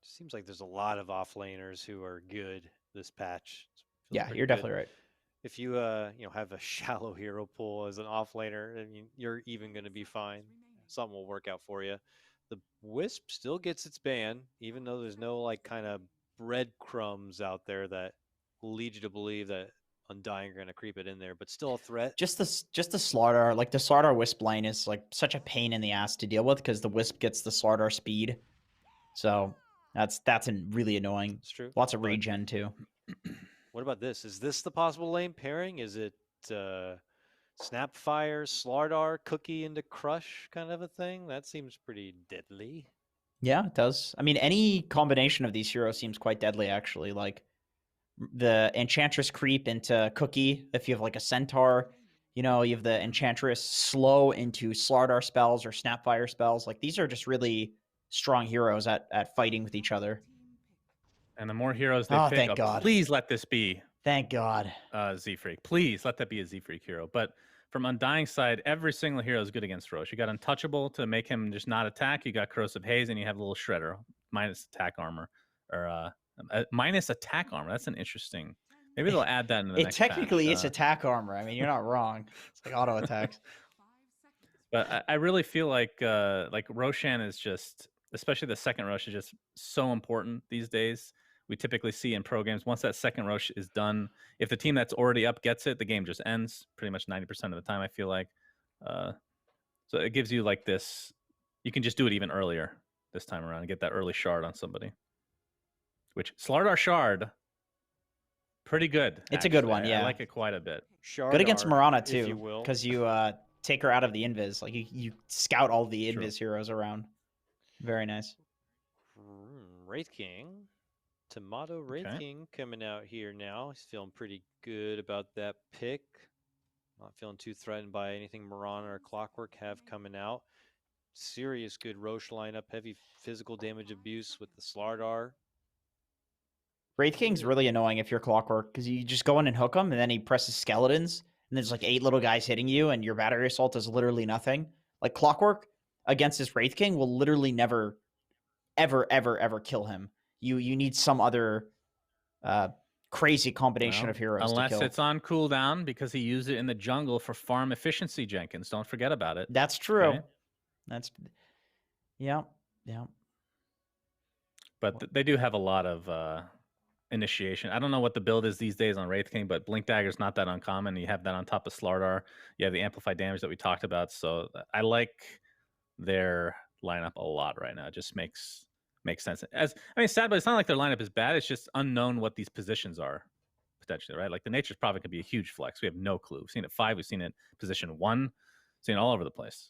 Seems like there's a lot of offlaners who are good this patch. Feels Yeah, pretty you're good. definitely right. If you have a shallow hero pool as an offlaner, and you're even going to be fine. Something will work out for you. The Wisp still gets its ban, even though there's no like kind of breadcrumbs out there that will lead you to believe that Undying are going to creep it in there, but still a threat. Just the Slardar, like the Slardar Wisp lane is like such a pain in the ass to deal with because the Wisp gets the Slardar speed. So that's really annoying. It's true. Lots of But regen too. what about this? Is this the possible lane pairing? Is it Snapfire, Slardar, Cookie into Crush kind of a thing? That seems pretty deadly. Yeah, it does. I mean, any combination of these heroes seems quite deadly, actually. Like the Enchantress creep into Cookie, if you have like a Centaur, you have the Enchantress slow into Slardar spells or Snapfire spells. Like these are just really strong heroes at fighting with each other. And the more heroes they pick, thank God. Please let this be. Thank God. Z-Freak. Please let that be a Z-Freak hero. But from Undying side, every single hero is good against Roche. You got Untouchable to make him just not attack. You got Corrosive Haze, and you have a little Shredder, minus attack armor. Or minus attack armor. That's an interesting... Maybe they'll add that in the next technically patch. It's attack armor. I mean, you're not wrong. It's like auto attacks. But I really feel like Roshan is just, especially the second Roche, is just so important these days. We typically see in pro games, once that second Roche is done, if the team that's already up gets it, the game just ends pretty much 90% of the time, I feel like. So it gives you like this, you can just do it even earlier this time around and get that early shard on somebody. Which, Slardar Shard, pretty good. It's a good one, yeah. I like it quite a bit. Shardar, good against Mirana too, because you take her out of the invis. Like you scout all the invis heroes around. Very nice. Wraith King. Tomato Wraith King coming out here now. He's feeling pretty good about that pick. Not feeling too threatened by anything Mirana or Clockwork have coming out. Serious good Roche lineup. Heavy physical damage abuse with the Slardar. Wraith King's really annoying if you're Clockwork because you just go in and hook him, and then he presses skeletons, and there's like 8 little guys hitting you, and your battery assault is literally nothing. Like Clockwork against this Wraith King will literally never, ever, ever, ever kill him. You need some other crazy combination of heroes unless to kill. It's on cooldown because he used it in the jungle for farm efficiency, Jenkins. Don't forget about it. That's true. Okay? That's yeah. But they do have a lot of initiation. I don't know what the build is these days on Wraith King, but Blink Dagger's not that uncommon. You have that on top of Slardar. You have the amplified damage that we talked about. So I like their lineup a lot right now. It just makes sense. Sad, but it's not like their lineup is bad. It's just unknown what these positions are potentially, right? Like the Nature's probably could be a huge flex. We have no clue. We've seen it 5. We've seen it position 1. We've seen it all over the place.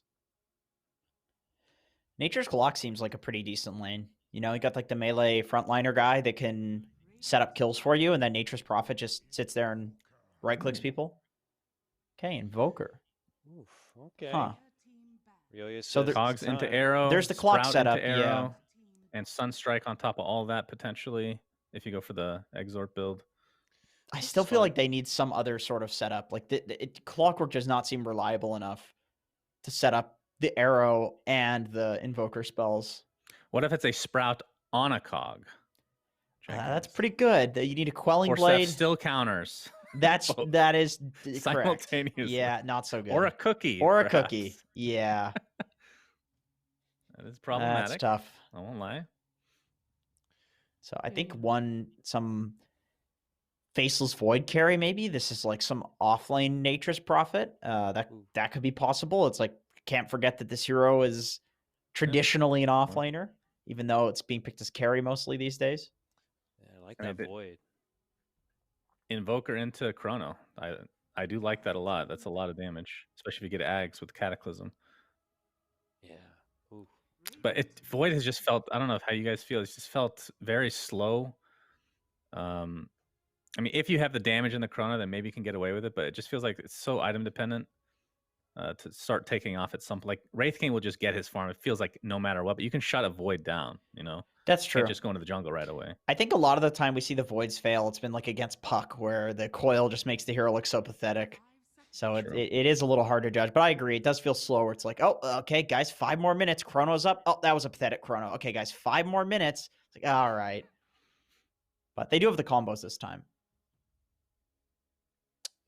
Nature's Clock seems like a pretty decent lane. You got like the melee frontliner guy that can set up kills for you, and then Nature's Prophet just sits there and right-clicks people. Okay, Invoker. Oof, okay. Huh. So the Cogs into Arrow. There's the clock setup, yeah. And Sunstrike on top of all that, potentially, if you go for the Exort build. I still feel like they need some other sort of setup. Like Clockwork does not seem reliable enough to set up the Arrow and the Invoker spells. What if it's a Sprout on a Cog? That's pretty good. You need a Quelling Blade. Still counters. That is simultaneous. Yeah, not so good. Or a cookie. Cookie. Yeah. That is problematic. That's tough. I won't lie. So I think some Faceless Void carry, maybe. This is like some offlane Nature's Prophet. That could be possible. It's like, can't forget that this hero is traditionally an offlaner, even though it's being picked as carry mostly these days. Yeah, I like that Void. Invoker into Chrono. I do like that a lot. That's a lot of damage, especially if you get Ags with Cataclysm. Yeah. Ooh. But Void has just felt, I don't know how you guys feel, it's just felt very slow. If you have the damage in the Chrono, then maybe you can get away with it, but it just feels like it's so item dependent to start taking off at some point. Like Wraith King will just get his farm. It feels like no matter what, but you can shut a Void down, That's true. You can't just go into the jungle right away. I think a lot of the time we see the Voids fail, it's been like against Puck, where the coil just makes the hero look so pathetic. So it is a little hard to judge, but I agree. It does feel slower. It's like, oh, okay, guys, 5 more minutes. Chrono's up. Oh, that was a pathetic Chrono. Okay, guys, 5 more minutes. It's like, all right. But they do have the combos this time.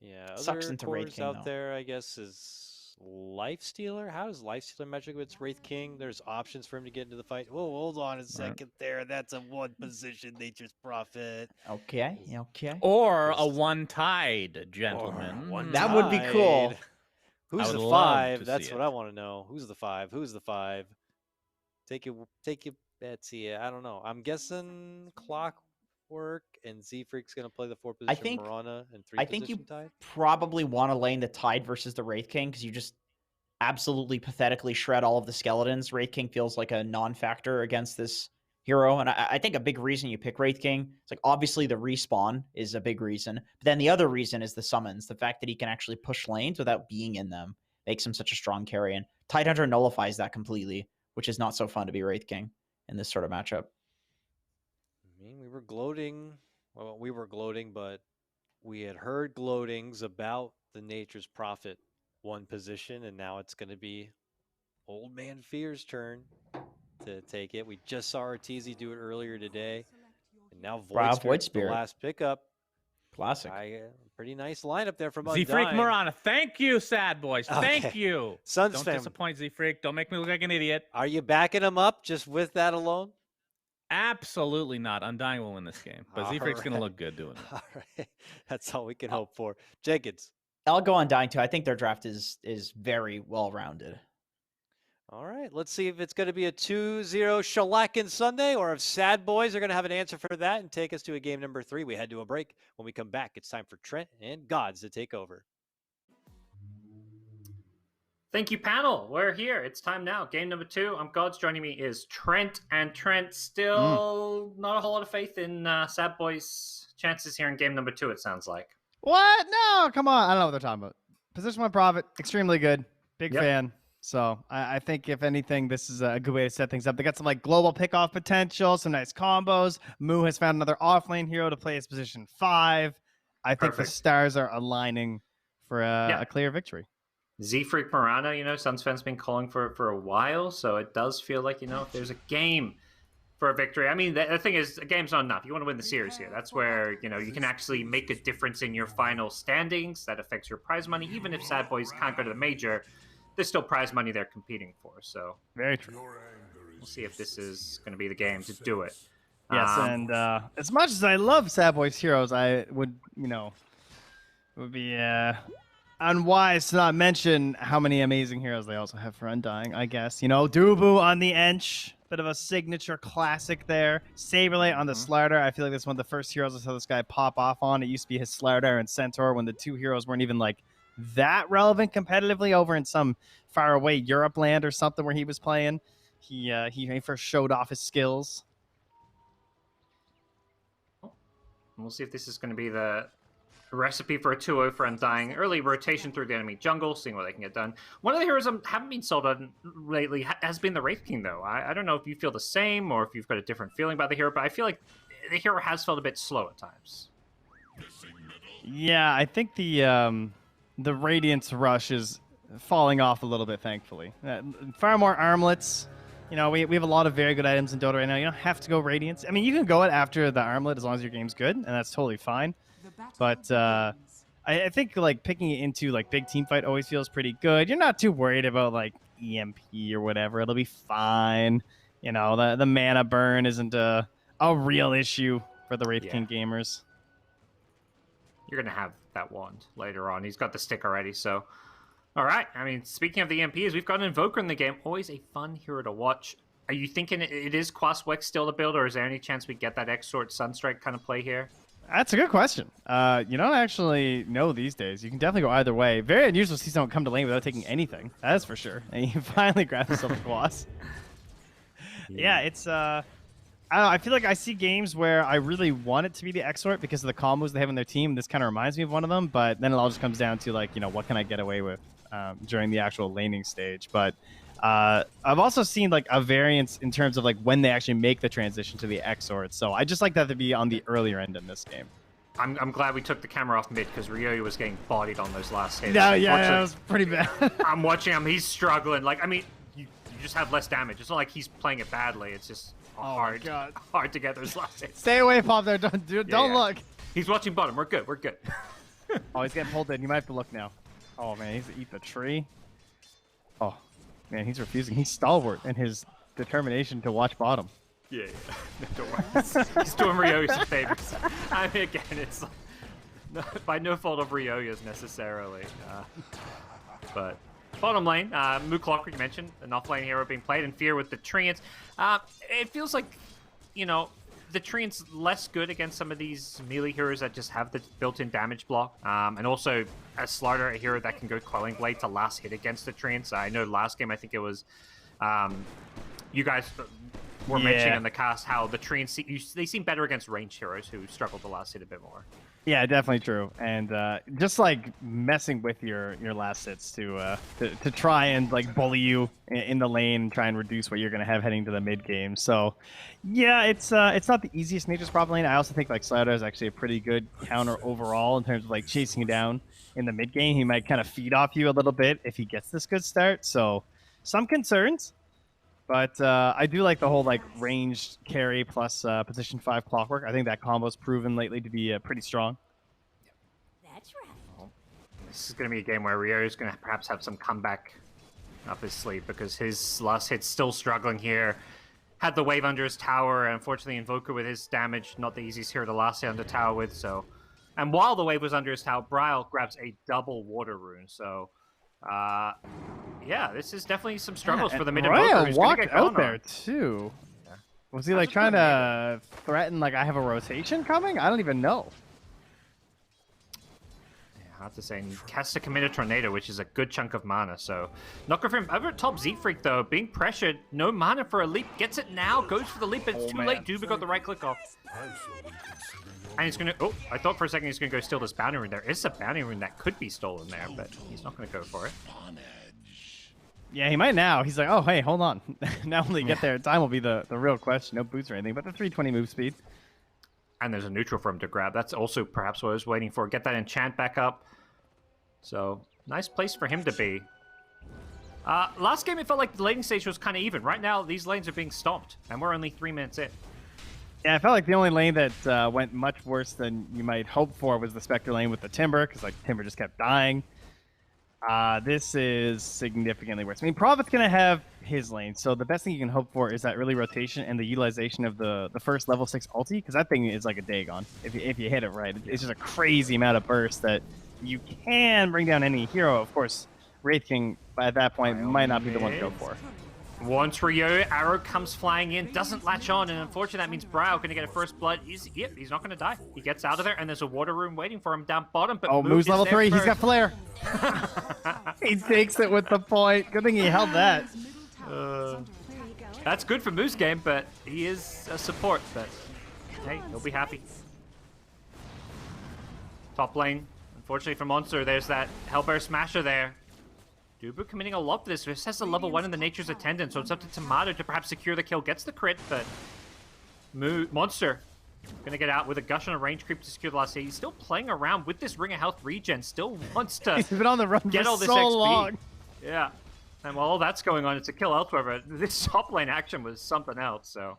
Yeah, Sucks other into Wraith cores King, out though. there, I guess, is Lifestealer. How does Lifestealer match up with Wraith King? There's options for him to get into the fight. Whoa, hold on a second there. That's a one position Nature's Prophet. Okay, okay. Or a Just- one-tied gentleman. One That would be cool. tied. Who's would the love 5? to That's see what it. I want to know. Who's the 5? Who's the 5? Take your bets here. I don't know. I'm guessing Clockwork and Z-Freak's going to play the 4 position think- Mirana and 3 I think position you tied. probably want to lane the Tide versus the Wraith King because you just absolutely pathetically shred all of the skeletons. Wraith King feels like a non-factor against this hero, and I think a big reason you pick Wraith King, it's like obviously the respawn is a big reason, but then the other reason is the summons. The fact that he can actually push lanes without being in them makes him such a strong carry, and Tidehunter nullifies that completely, which is not so fun to be Wraith King in this sort of matchup. I mean, we were gloating. Well, we were gloating, but we had heard gloatings about the Nature's Prophet 1 position, and now it's going to be Old Man Fear's turn to take it. We just saw Arteezy do it earlier today, and now Wow, Void Void Spirit's the Spirit. last pickup. Classic. Pretty nice lineup there from Z-Freak Undying. Mirana. Thank you, sad boys. Okay. Thank you. Suns Don't fam, disappoint, Z-Freak. Don't make me look like an idiot. are you backing him up just with that alone? Absolutely not. Undying will win this game. But Z-Freak's going to Alright. look good doing it. All right, that's all we can hope for. Jenkins. I'll go Undying too. I think their draft is very well rounded. All right, let's see if it's going to be a 2-0 shellacking Sunday or if Sad Boys are going to have an answer for that and take us to a game number 3. We head to a break. When we come back, it's time for Trent and GoDz to take over. Thank you, panel. We're here. It's time now. Game number 2. I'm GoDz. Joining me is Trent. And Trent, still not a whole lot of faith in Sad Boys' chances here in game number 2, it sounds like. What? No, come on. I don't know what they're talking about. Position 1 Prophet, extremely good. Big Yep. fan. So I think if anything, this is a good way to set things up. They got some like global pickoff potential, some nice combos. Moo has found another offlane hero to play his position 5. I think the Perfect. stars are aligning for a clear victory. Z-Freak Mirana, Suns fans been calling for a while, so it does feel like, if there's a game for a victory. I mean, the thing is, a game's not enough. You want to win the series here. That's where, you can actually make a difference in your final standings. That affects your prize money. Even if Sad Boys can't go to the major, there's still prize money they're competing for. So Very true. we'll see if this is going to be the game to do it. Yes, and as much as I love Sad Boys heroes, I would, it would be unwise to not mention how many amazing heroes they also have for Undying, I guess. Dubu on the Ench, bit of a signature classic there. Saberlight on the Slardar. I feel like that's one of the first heroes I saw this guy pop off on. It used to be his Slardar and Centaur when the two heroes weren't even like that relevant competitively over in some faraway Europe land or something where he was playing. He first showed off his skills. We'll see if this is going to be the recipe for a 2-0 for Undying. Early rotation through the enemy jungle, seeing what they can get done. One of the heroes I haven't been sold on lately has been the Wraith King, though. I don't know if you feel the same or if you've got a different feeling about the hero, but I feel like the hero has felt a bit slow at times. Yeah, I think the Radiance Rush is falling off a little bit, thankfully. Far more armlets. We have a lot of very good items in Dota right now. You don't have to go Radiance. I mean, you can go it after the armlet as long as your game's good, and that's totally fine. But I think like picking it into like big team fight always feels pretty good. You're not too worried about like EMP or whatever. It'll be fine. The mana burn isn't a real issue for the Wraith King gamers. You're going to have that wand later on. He's got the stick already, so... All right. I mean, speaking of the EMPs, we've got an Invoker in the game. Always a fun hero to watch. Are you thinking it is Quaswex still the build, or is there any chance we get that X-Sword Sunstrike kind of play here? That's a good question. You don't actually know these days. You can definitely go either way. Very unusual to see someone come to lane without taking anything. That's for sure. And you finally grab yourself a Quas. Yeah, it's... I don't know, I feel like I see games where I really want it to be the X-Sword because of the combos they have in their team. This kind of reminds me of one of them, but then it all just comes down to, like, what can I get away with during the actual laning stage. But I've also seen, like, a variance in terms of, like, when they actually make the transition to the X-Sword. So I just like that to be on the earlier end in this game. I'm glad we took the camera off mid because Ryoyu was getting bodied on those last hits. Yeah, that was pretty bad. I'm watching him. He's struggling. Like, I mean, you just have less damage. It's not like he's playing it badly. It's just hard, God. hard to get those last hits. Stay away, Pop. There, don't look. He's watching bottom. We're good. We're good. Oh, he's getting pulled in. You might have to look now. Oh man, he's eat the tree. Oh man, he's refusing. He's stalwart in his determination to watch bottom. Yeah. Don't worry. He's doing Ryoya some favors. I mean, again, it's by no fault of Ryoya's necessarily. But bottom lane, Moo Clockwork, you mentioned, an offlane hero being played in Fear with the Treants. It feels like, you know, the Treant's less good against some of these melee heroes that just have the built-in damage block. And also, as Slardar, a hero that can go Quelling Blade to last hit against the Treants. I know last game, I think it was, you guys were mentioning in the cast how the Treants, they seem better against ranged heroes who struggle to last hit a bit more. Yeah, definitely true. And just like messing with your last hits to try and like bully you in the lane and try and reduce what you're gonna have heading to the mid game. So yeah, it's not the easiest Nature's Prop lane. I also think like Slardar is actually a pretty good counter overall in terms of like chasing you down in the mid game. He might kind of feed off you a little bit if he gets this good start. So some concerns. But I do like the whole like ranged carry plus position 5 Clockwork. I think that combo's proven lately to be pretty strong. That's right. Well, this is going to be a game where Ryo is going to perhaps have some comeback up his sleeve because his last hit's still struggling here. Had the wave under his tower, and unfortunately Invoker with his damage, not the easiest hero to last hit under tower with. So, and while the wave was under his tower, Bryle grabs a double water rune. So, yeah, this is definitely some struggles for the mid Invoker. Ryo walked out there too. Yeah. Was he like trying to threaten like I have a rotation coming? I don't even know. Yeah, hard to say. And he has to commit a tornado, which is a good chunk of mana. So not good for him. Over at top, Z-Freak though, being pressured, no mana for a leap. Gets it now, goes for the leap, but it's too late. Duba got the right click off. And he's gonna. Oh, I thought for a second he's gonna go steal this bounty rune. There is a bounty rune that could be stolen there, but he's not gonna go for it. Yeah, he might now. He's like, oh, hey, hold on. Now when they get there, time will be the real question. No boots or anything, but the 320 move speed. And there's a neutral for him to grab. That's also perhaps what I was waiting for. Get that enchant back up. So, nice place for him to be. Last game, it felt like the laning stage was kind of even. Right now, these lanes are being stomped, and we're only 3 minutes in. Yeah, I felt like the only lane that went much worse than you might hope for was the Spectre lane with the Timber, because like Timber just kept dying. This is significantly worse. I mean, Prophet's going to have his lane, so the best thing you can hope for is that early rotation and the utilization of the first level 6 ulti, because that thing is like a Dagon. If you hit it right, it's just a crazy amount of burst that you can bring down any hero. Of course, Wraith King, at that point, might not be the one to go for. Once Ryo, arrow comes flying in, doesn't latch on, and unfortunately that means Bryle going to get a first blood. He's not going to die. He gets out of there, and there's a water room waiting for him down bottom. But Moo's level 3. First. He's got flare. He takes it with the point. Good thing he held that. That's good for Moo's game, but he is a support. But hey, he'll be happy. Top lane, unfortunately for Monster, there's that Hellbear Smasher there. Dubu committing a lot for this. This has a level 1 in the Nature's Attendant, so it's up to Tomato to perhaps secure the kill. Gets the crit, but Monster gonna get out with a gush on a range creep to secure the last hit. He's still playing around with this Ring of Health regen. Still wants to He's been on the run get for all this so XP. long. Yeah. And while all that's going on, it's a kill elsewhere, but this top lane action was something else, so.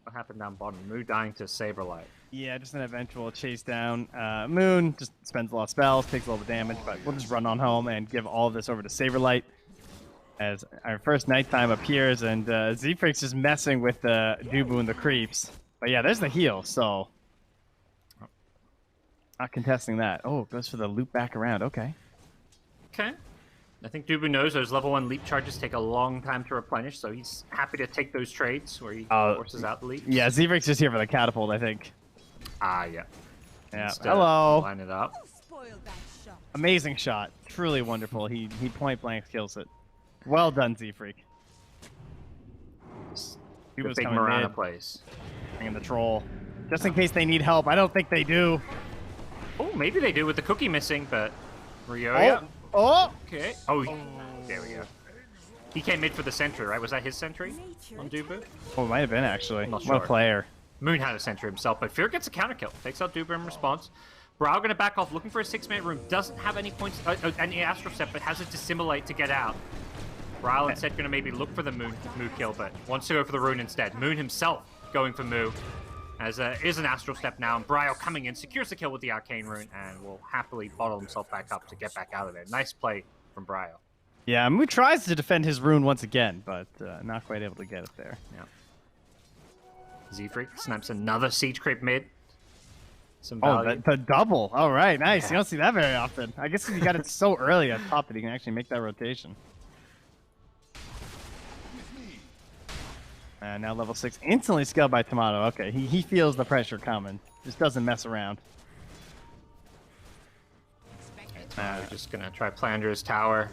What happened down bottom? Moo dying to Saberlight. Yeah, just an eventual chase down. Moon just spends a lot of spells, takes a lot of damage, but we'll just run on home and give all of this over to Saberlight as our first nighttime appears, and Z-Freak's just messing with the Dubu and the creeps. But yeah, there's the heal, so not contesting that. Oh, goes for the loop back around. Okay. Okay. I think Dubu knows those level 1 leap charges take a long time to replenish, so he's happy to take those trades where he forces out the leap. Yeah, Z-Freak's just here for the catapult, I think. Yeah. Yeah. Just, Hello. Line it up. Amazing shot. Truly wonderful. He point blank kills it. Well done, Z-Freak. The big Mirana plays. Bringing the troll. Just in case they need help. I don't think they do. Oh, maybe they do with the cookie missing, but Ryo. Oh! Okay. Oh, there we go. He came mid for the sentry, right? Was that his sentry on Dubu? Oh, it might have been, actually. I'm not What sure. a player. Moon had a sentry himself, but Fear gets a counter kill. Takes out Dubu in response. Brau going to back off, looking for a 6-minute room. Doesn't have any points, any Astral Step, but has it Dissimulate to get out. Ryle instead going to maybe look for the Moo kill, but wants to go for the rune instead. Moon himself going for Moo. As is an Astral Step now, and Bryo coming in, secures the kill with the Arcane Rune, and will happily bottle himself back up to get back out of there. Nice play from Bryo. Yeah, Moo tries to defend his rune once again, but not quite able to get it there. Yeah. Z-Freak snaps another Siege Creep mid. Some Oh, value. the double. All right, nice. Yeah. You don't see that very often. I guess he got it so early at top that he can actually make that rotation. And now level 6 instantly scaled by Tomato. Okay, he feels the pressure coming. Just doesn't mess around. We're just going to try play under his tower.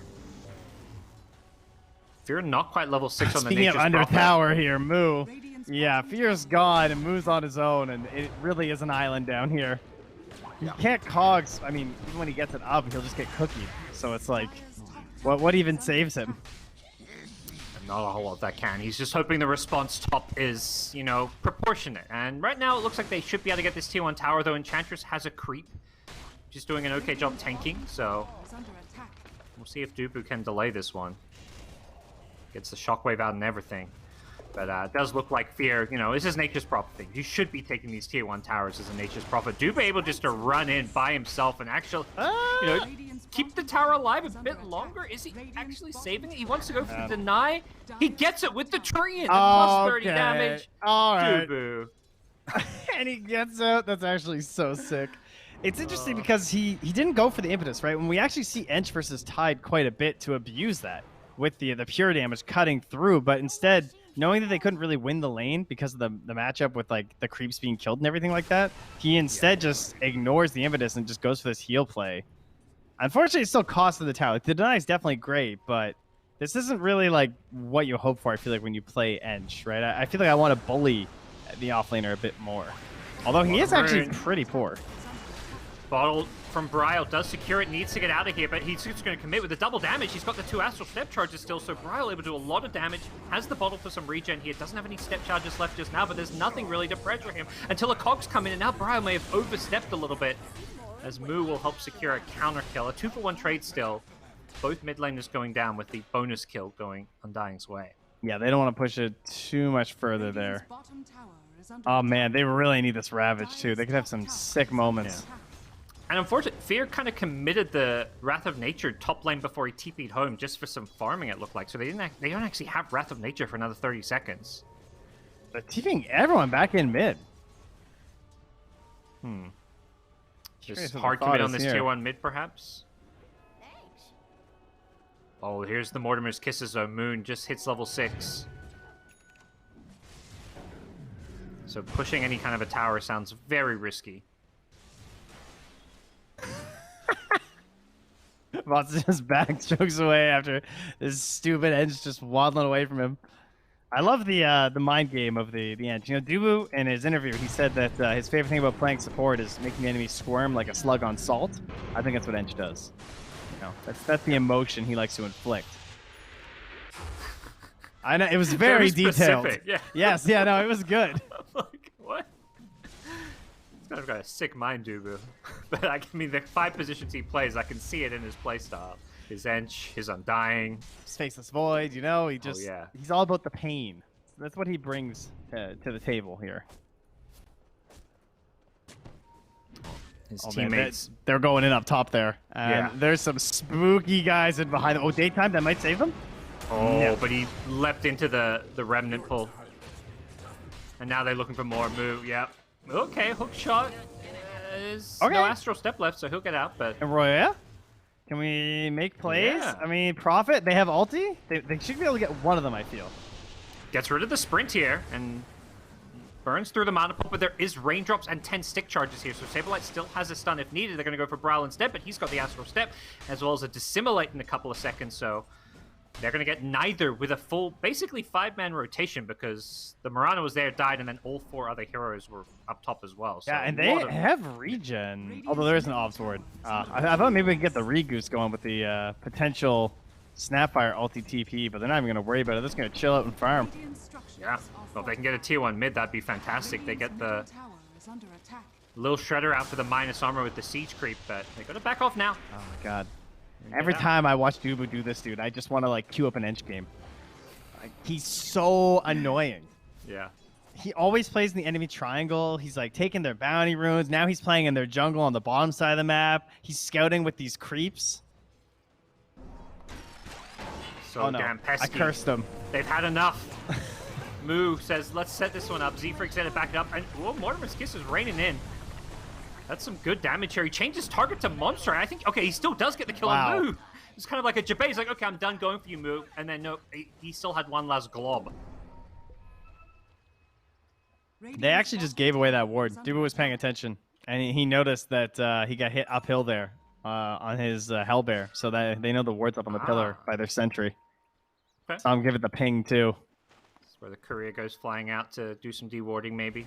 Fear not quite level 6 on the Speaking of Nature's under Prophet. tower here, Moo. Yeah, Fear's gone and Moo's on his own, and it really is an island down here. You can't cogs. I mean, even when he gets it up, he'll just get cookied. So it's like, what even saves him? Not a whole lot that can. He's just hoping the response top is, you know, proportionate. And right now it looks like they should be able to get this tier 1 tower, though Enchantress has a creep. Just doing an okay job tanking, so we'll see if Dubu can delay this one. Gets the shockwave out and everything. But it does look like Fear, you know, this is Nature's Prophet thing. You should be taking these tier 1 towers as a Nature's Prophet. Dubu able just to run in by himself and actually, you know, keep the tower alive a bit longer. Is he actually saving it? He wants to go for the deny. He gets it with the tree and the plus 30 damage. All right. Dubu. And he gets out. That's actually so sick. It's interesting because he didn't go for the impetus, right? When we actually see Ench versus Tide quite a bit to abuse that with the pure damage cutting through, but instead, knowing that they couldn't really win the lane because of the matchup with like the creeps being killed and everything like that, he instead just ignores the impetus and just goes for this heal play. Unfortunately, it still costed the tower. The deny is definitely great, but this isn't really like what you hope for, I feel like, when you play Ench, right? I feel like I want to bully the offlaner a bit more. Although he is actually pretty poor. Bottle from Bryle does secure it, needs to get out of here, but he's just going to commit with the double damage. He's got the 2 Astral Step Charges still, so Bryle able to do a lot of damage, has the bottle for some regen here, doesn't have any Step Charges left just now, but there's nothing really to pressure him until a Cogs come in, and now Bryle may have overstepped a little bit, as Moo will help secure a counter kill. A 2-for-1 trade still. Both mid laners going down with the bonus kill going Undying's way. Yeah, they don't want to push it too much further there. Oh man, they really need this Ravage too. They could have some sick moments. Yeah. And unfortunately, Fear kind of committed the Wrath of Nature top lane before he TP'd home just for some farming, it looked like. So they don't actually have Wrath of Nature for another 30 seconds. They're TPing everyone back in mid. Just hard commit on this tier 1 mid, perhaps? Oh, here's the Mortimer's Kisses, though. Moon just hits level 6. So pushing any kind of a tower sounds very risky. Watson just backstrokes away after this stupid Ench just waddling away from him. I love the mind game of the Ench. You know, Dubu, in his interview, he said that his favorite thing about playing support is making the enemy squirm like a slug on salt. I think that's what Ench does. You know, that's the emotion he likes to inflict. I know, it was very detailed. Specific, yeah. Yes, yeah, no, it was good. Like, what? He's kind of got a sick mind, Dubu. But I mean, the 5 positions he plays, I can see it in his playstyle. His Ench, his Undying. His Faceless Void, you know, he just, he's all about the pain. That's what he brings to the table here. His teammates. Man, they're going in up top there. And there's some spooky guys in behind them. Oh, daytime, that might save them? Oh, no. But he leapt into the Remnant pull. And now they're looking for more move. Yep. Okay, hook shot. There's no Astral Step left, so he'll get out, but... And Roya? Can we make plays? Yeah. I mean, Prophet, they have ulti? They should be able to get one of them, I feel. Gets rid of the sprint here, and burns through the mana pool, but there is raindrops and 10 stick charges here, so Saberlight still has a stun if needed. They're going to go for Bryle instead, but he's got the Astral Step, as well as a Dissimulate in a couple of seconds, so they're going to get neither with a full, basically 5-man rotation, because the Mirana was there, died, and then all 4 other heroes were up top as well. So yeah, and they have regen, although there is an Obs Ward. I thought maybe we could get the Regoose going with the potential Snapfire ulti TP, but they're not even going to worry about it. They're just going to chill out and farm. Yeah, well, if they can get a tier 1 mid, that'd be fantastic. They get the Lil Shredder out for the minus armor with the Siege Creep, but they got to back off now. Oh my god. Every time I watch Dubu do this, dude, I just want to like queue up an Ench game. Like, he's so annoying. Yeah. He always plays in the enemy triangle. He's like taking their bounty runes. Now he's playing in their jungle on the bottom side of the map. He's scouting with these creeps. So Oh no, damn pesky. I cursed him. They've had enough. Moo says, let's set this one up. Zfrig's gonna back it up. And whoa, Mortimer's Kiss is raining in. That's some good damage here. He changes target to Monster. And I think, okay, he still does get the kill on Moo. It's kind of like a Jabay. He's like, okay, I'm done going for you, Moo. And then, no, he still had one last glob. They actually just gave away that ward. Dubu was paying attention, and he noticed that he got hit uphill there on his Hellbear, so that they know the ward's up on the pillar by their sentry. Okay. So I'm giving the ping too. That's where the courier goes flying out to do some dewarding, maybe.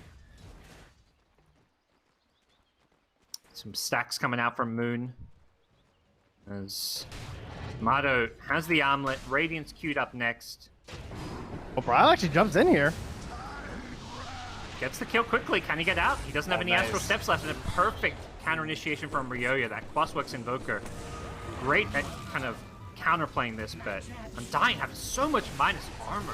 Some stacks coming out from Moon. As Mado has the armlet. Radiant's queued up next. Well, Bryle actually jumps in here. Gets the kill quickly. Can he get out? He doesn't have any astral steps left, and a perfect counter initiation from Ryoya, that Quasworks Invoker. Great at kind of counterplaying this, but Undying have so much minus armor.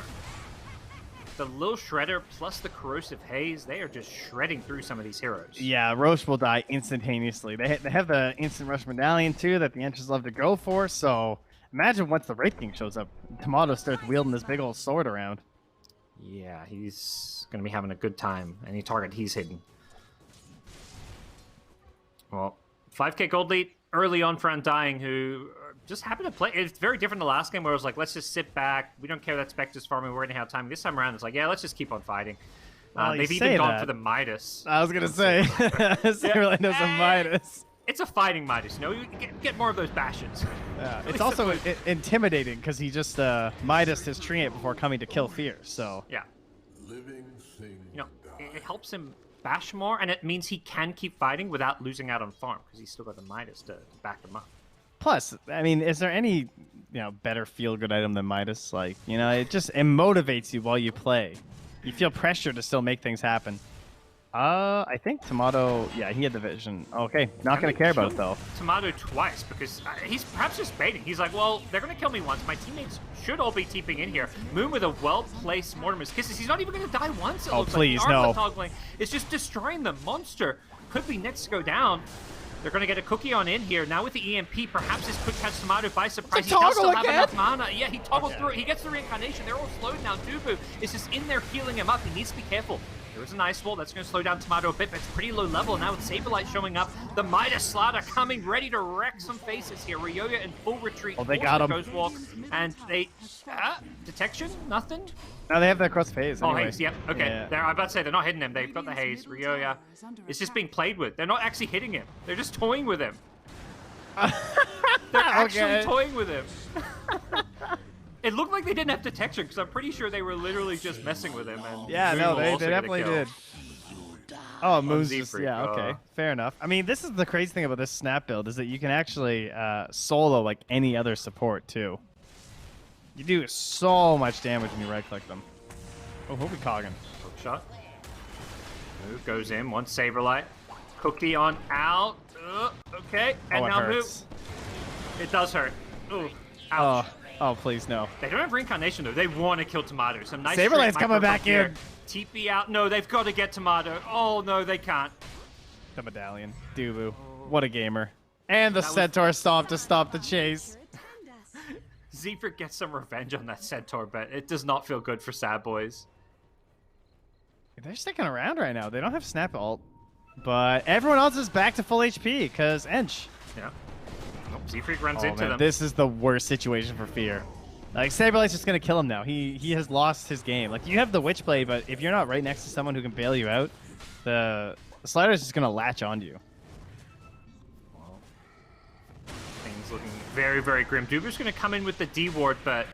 The Lil Shredder plus the Corrosive Haze, they are just shredding through some of these heroes. Yeah, Roche will die instantaneously. They have the instant rush medallion too that the Enches love to go for, so imagine once the Wraith King shows up, Tomato starts wielding this big old sword around. Yeah, he's going to be having a good time. Any target he's hitting. Well, 5k gold lead early on for Undying, who just happened to play. It's very different the last game where it was like, let's just sit back. We don't care that Spectre's farming. We're going to have time. This time around, it's like, yeah, let's just keep on fighting. They've even gone for the Midas. I was going to say, Saberlight knows a Midas. It's a fighting Midas, you know? You get more of those bastions. Yeah, it's also intimidating because he just Midas his Treant before coming to kill Fear, so... Yeah. You know, it helps him bash more, and it means he can keep fighting without losing out on farm, because he's still got the Midas to back him up. Plus, I mean, is there any, better feel-good item than Midas? Like, it motivates you while you play. You feel pressure to still make things happen. I think Tomato, yeah, he had the vision. Okay, not going to care about it, though. Tomato twice, because he's perhaps just baiting. He's like, well, they're going to kill me once. My teammates should all be TPing in here. Moon with a well-placed Mortimer's Kisses. He's not even going to die once, it looks please, like. no. Toggling. It's just destroying the monster. Could be next to go down. They're going to get a cookie on in here. Now with the EMP, perhaps this could catch Tomato by surprise. He does still have enough mana. Yeah, he toggled through it. He gets the reincarnation. They're all slowed now. Dubu is just in there healing him up. He needs to be careful. There is an Ice Wall. That's going to slow down Tomato a bit, but it's pretty low level. Now with Saberlight showing up, the Midas Slaughter coming, ready to wreck some faces here. Ryoya in full retreat. Oh, they got him. Ghost Walk, and they... detection? Nothing? No, they have that cross phase anyway. Oh, Haze, yep. Okay. Yeah. I'm about to say, they're not hitting him. They've got the Haze. Ryoya is just being played with. They're not actually hitting him. They're just toying with him. They're actually toying with him. It looked like they didn't have detection, because I'm pretty sure they were literally just messing with him. And yeah, Moon no, will they also get a definitely kill. did. Oh, Moon's just, Zfrig, yeah, okay. Fair enough. I mean, this is the crazy thing about this snap build, is that you can actually solo like any other support, too. You do so much damage when you right-click them. Oh, he'll be cogging. Hook shot. Move goes in. One Saberlight. Cookie on out. Okay. And it now hurts. Move. It does hurt. Ooh. Ouch. Oh, please, no. They don't have reincarnation, though. They want to kill Tomato. Some nice Saberlight's coming back in. TP out. No, they've got to get Tomato. Oh, no, they can't. The medallion. Dubu. What a gamer. And the Centaur stomp to stop the chase. Zfrig gets some revenge on that Centaur, but it does not feel good for Sad Boys. They're sticking around right now. They don't have Snap Ult. But everyone else is back to full HP, because Ench. Yeah. Oh, Zfrig runs into them. This is the worst situation for Fear. Like, Saberlight's just going to kill him now. He has lost his game. Like, you have the Witchblade, but if you're not right next to someone who can bail you out, the Slider is just going to latch onto you. Well, things looking very, very grim. Dubu's going to come in with the D-Ward, but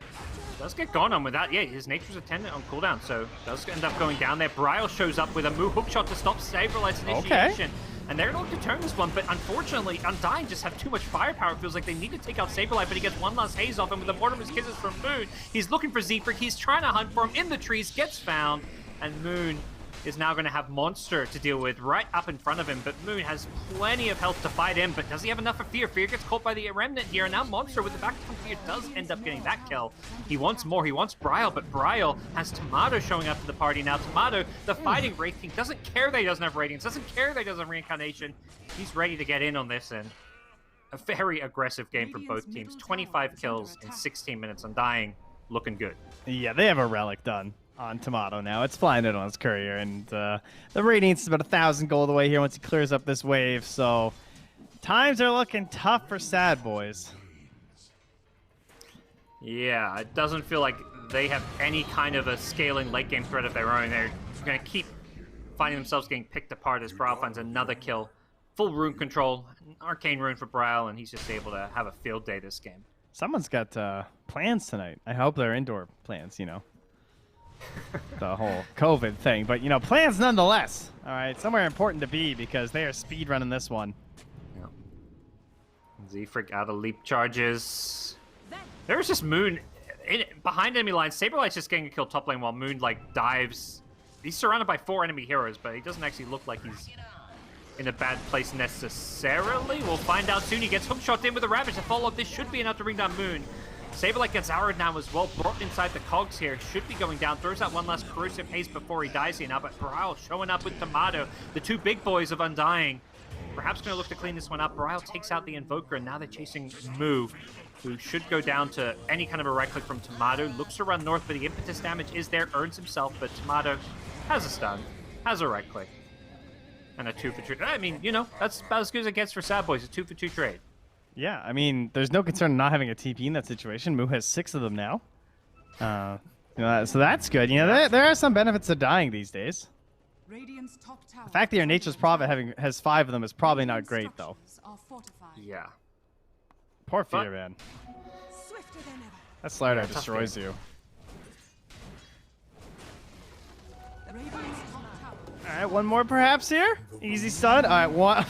does get gone on without. Yeah, his Nature's Attendant on cooldown, so does end up going down there. Bryle shows up with a Moo hookshot to stop Saberlight's initiation. And they're going to turn this one, but unfortunately, Undying just have too much firepower. It feels like they need to take out Saberlight, but he gets one last Haze off him with the Mortimer's Kisses from Moon. He's looking for Zfrig. He's trying to hunt for him in the trees, gets found, and Moon is now going to have Monster to deal with right up in front of him, but Moon has plenty of health to fight in, but does he have enough for Fear? Fear gets caught by the Remnant here, and now Monster with the back from Fear does end up getting that kill. He wants more, he wants Bryle, but Bryle has Tomato showing up to the party now. Tomato, the fighting Wraith King, doesn't care that he doesn't have Radiance, doesn't care that he doesn't have Reincarnation. He's ready to get in on this, and a very aggressive game from both teams. 25 kills in 16 minutes. Undying, looking good. Yeah, they have a relic done on Tomato now. It's flying in on his courier, and the Radiance is about 1,000 gold away here once he clears up this wave, so times are looking tough for Sad Boys. Yeah, it doesn't feel like they have any kind of a scaling late game threat of their own. They're going to keep finding themselves getting picked apart as Bryle finds another kill. Full rune control, arcane rune for Bryle, and he's just able to have a field day this game. Someone's got plans tonight. I hope they're indoor plans, you know. The whole COVID thing, but, you know, plans nonetheless. All right, somewhere important to be because they are speed running this one. Yeah. Z-Frick out of leap charges. There's just Moon behind enemy lines. Saberlight's just getting a kill top lane while Moon, like, dives. He's surrounded by 4 enemy heroes, but he doesn't actually look like he's in a bad place necessarily. We'll find out soon. He gets hookshot in with a Ravage. The follow-up, this should be enough to bring down Moon. Saberlight gets arrowed now as well, brought inside the cogs here, should be going down, throws out one last corrosive haste before he dies here now, but Bryle showing up with Tomato, the 2 big boys of Undying. Perhaps going to look to clean this one up. Bryle takes out the Invoker, and now they're chasing Moo, who should go down to any kind of a right click from Tomato. Looks to run north, but the impetus damage is there, earns himself, but Tomato has a stun, has a right click, and a 2-for-2. I mean, you know, that's about as good as it gets for Sad Boys, a 2-for-2 trade. Yeah, I mean, there's no concern in not having a TP in that situation. Moo has 6 of them now. You know, so that's good. You know, there are some benefits to dying these days. The fact that your Nature's Prophet has 5 of them is probably not great, though. Yeah. Poor Fear, man. That Slardar destroys you. All right, one more perhaps here. Easy stun. All right, one.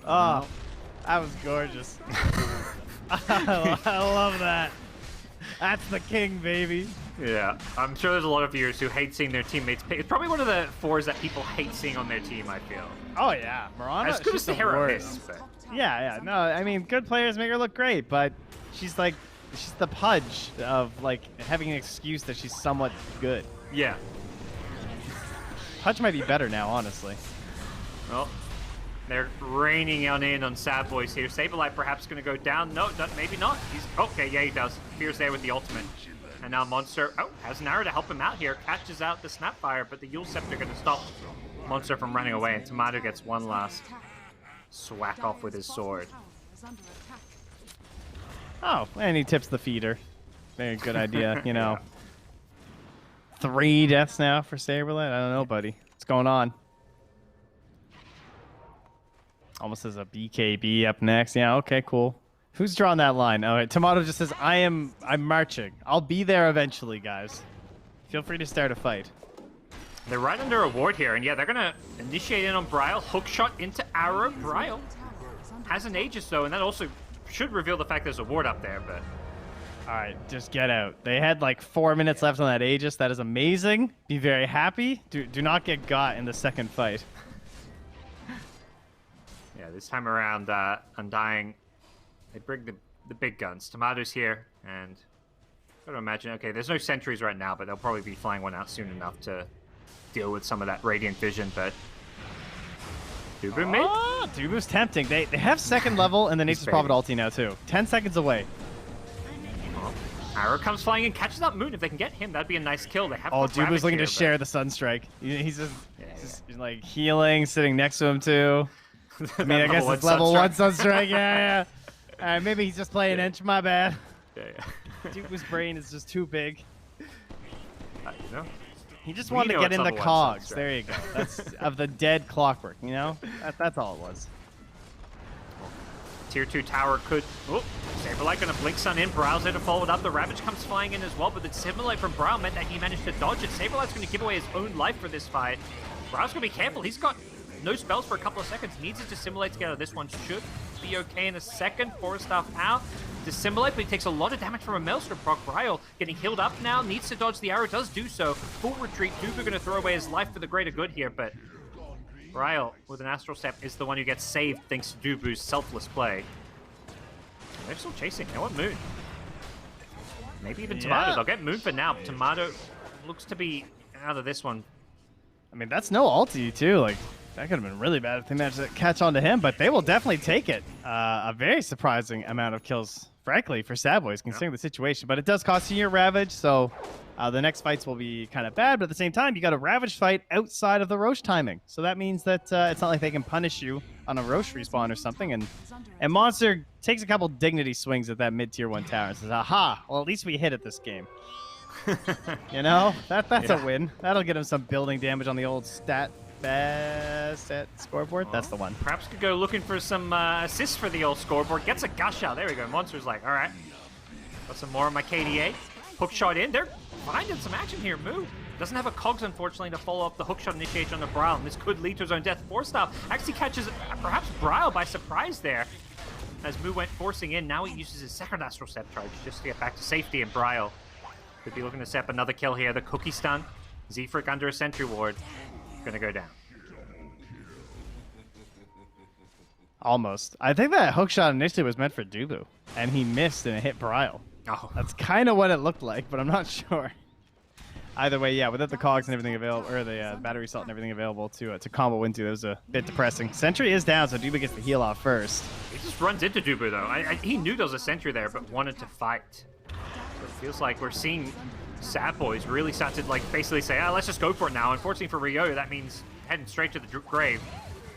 Oh, that was gorgeous. I love that. That's the king, baby. Yeah, I'm sure there's a lot of viewers who hate seeing their teammates pick. It's probably one of the 4s that people hate seeing on their team, I feel. Oh, yeah. Mirana, as good as the hero worst. is, but... Yeah. No, I mean, good players make her look great, but she's the pudge of, like, having an excuse that she's somewhat good. Yeah. Pudge might be better now, honestly. Well, they're raining on Sad Boys here. Saberlight perhaps going to go down. No, maybe not. He's okay. Yeah, he does. Fear's there with the ultimate. And now Monster, has an arrow to help him out here. Catches out the Snapfire, but the Yule Scepter going to stop Monster from running away. And Tomato gets one last swack off with his sword. Oh, and he tips the feeder. Very good idea, you know. 3 deaths now for Saberlight? I don't know, buddy. What's going on? Almost as a BKB up next. Yeah, okay, cool. Who's drawing that line? All right, Tomato just says, I'm marching. I'll be there eventually, guys. Feel free to start a fight. They're right under a ward here, and yeah, they're going to initiate in on Bryle. Hookshot into arrow. Bryle has an Aegis, though, and that also should reveal the fact there's a ward up there, but... All right, just get out. They had like 4 minutes left on that Aegis. That is amazing. Be very happy. Do not get got in the second fight. Yeah, this time around, Undying, they bring the big guns. Tomato's here, and I gotta imagine, okay, there's no sentries right now, but they'll probably be flying one out soon enough to deal with some of that Radiant Vision, but... Dubu mid? Oh, Dubu's tempting. They have second level and the Nature's Prophet ulti now, too. 10 seconds away. Arrow comes flying in, catches up Moon. If they can get him, that'd be a nice kill. They have. Oh, Dubu's looking to share the Sunstrike. He's just, like healing, sitting next to him too. I mean, I guess it's level 1 Sunstrike. Yeah. Maybe he's just playing inch. My bad. Yeah. Dubu's brain is just too big. No. He just wanted to get in the cogs. There you go. That's of the dead clockwork. You know, that's all it was. Tier 2 tower could... Oh, Saberlight going to blink Sun in. Bryle's there to follow it up. The Ravage comes flying in as well, but the Saberlight from Bryle meant that he managed to dodge it. Saberlight's going to give away his own life for this fight. Bryle's going to be careful. He's got no spells for a couple of seconds. Needs to dissimulate to get out of this one. Should be okay in a second. Force Staff out. Dissimulate, but he takes a lot of damage from a Maelstrom proc. Bryle getting healed up now. Needs to dodge the arrow. Does do so. Full retreat. Dubu going to throw away his life for the greater good here, but Bryle with an Astral Step is the one who gets saved thanks to Dubu's selfless play. They're still chasing. They want Moon. Maybe even Tomato. They'll get Moon for now. Tomato looks to be out of this one. I mean, that's no ulti, too. Like, that could have been really bad if they managed to catch on to him, but they will definitely take it. A very surprising amount of kills, frankly, for sadboys, considering the situation. But it does cost you your Ravage, so the next fights will be kind of bad. But at the same time, you got a Ravage fight outside of the Roche timing. So that means that it's not like they can punish you on a Roche respawn or something. And Monster takes a couple dignity swings at that mid-tier 1 tower and says, aha, well, at least we hit it this game. You know, that's a win. That'll get him some building damage on the old stat scoreboard. That's the one. Perhaps could go looking for some assists for the old scoreboard. Gets a gush out. There we go. Monster's like, all right, got some more on my KDA. Hook shot in. They're finding some action here. Moo doesn't have a cogs, unfortunately, to follow up the hook shot initiation on the Bryle, and this could lead to his own death. Force Staff actually catches perhaps Bryle by surprise there, as Moo went forcing in. Now he uses his second Astral Step charge just to get back to safety, and Bryle could be looking to set up another kill here. The cookie stun. Zefric under a sentry ward. Gonna go down. Almost. I think that hook shot initially was meant for Dubu, and he missed and it hit Bryle. Oh. That's kind of what it looked like, but I'm not sure. Either way, yeah, without the cogs and everything available, or the battery salt and everything available to combo into, it was a bit depressing. Sentry is down, so Dubu gets the heal off first. He just runs into Dubu, though. He knew there was a sentry there, but wanted to fight. So it feels like we're seeing sadboys really start to, like, basically say, let's just go for it now. Unfortunately for Ryo, that means heading straight to the grave,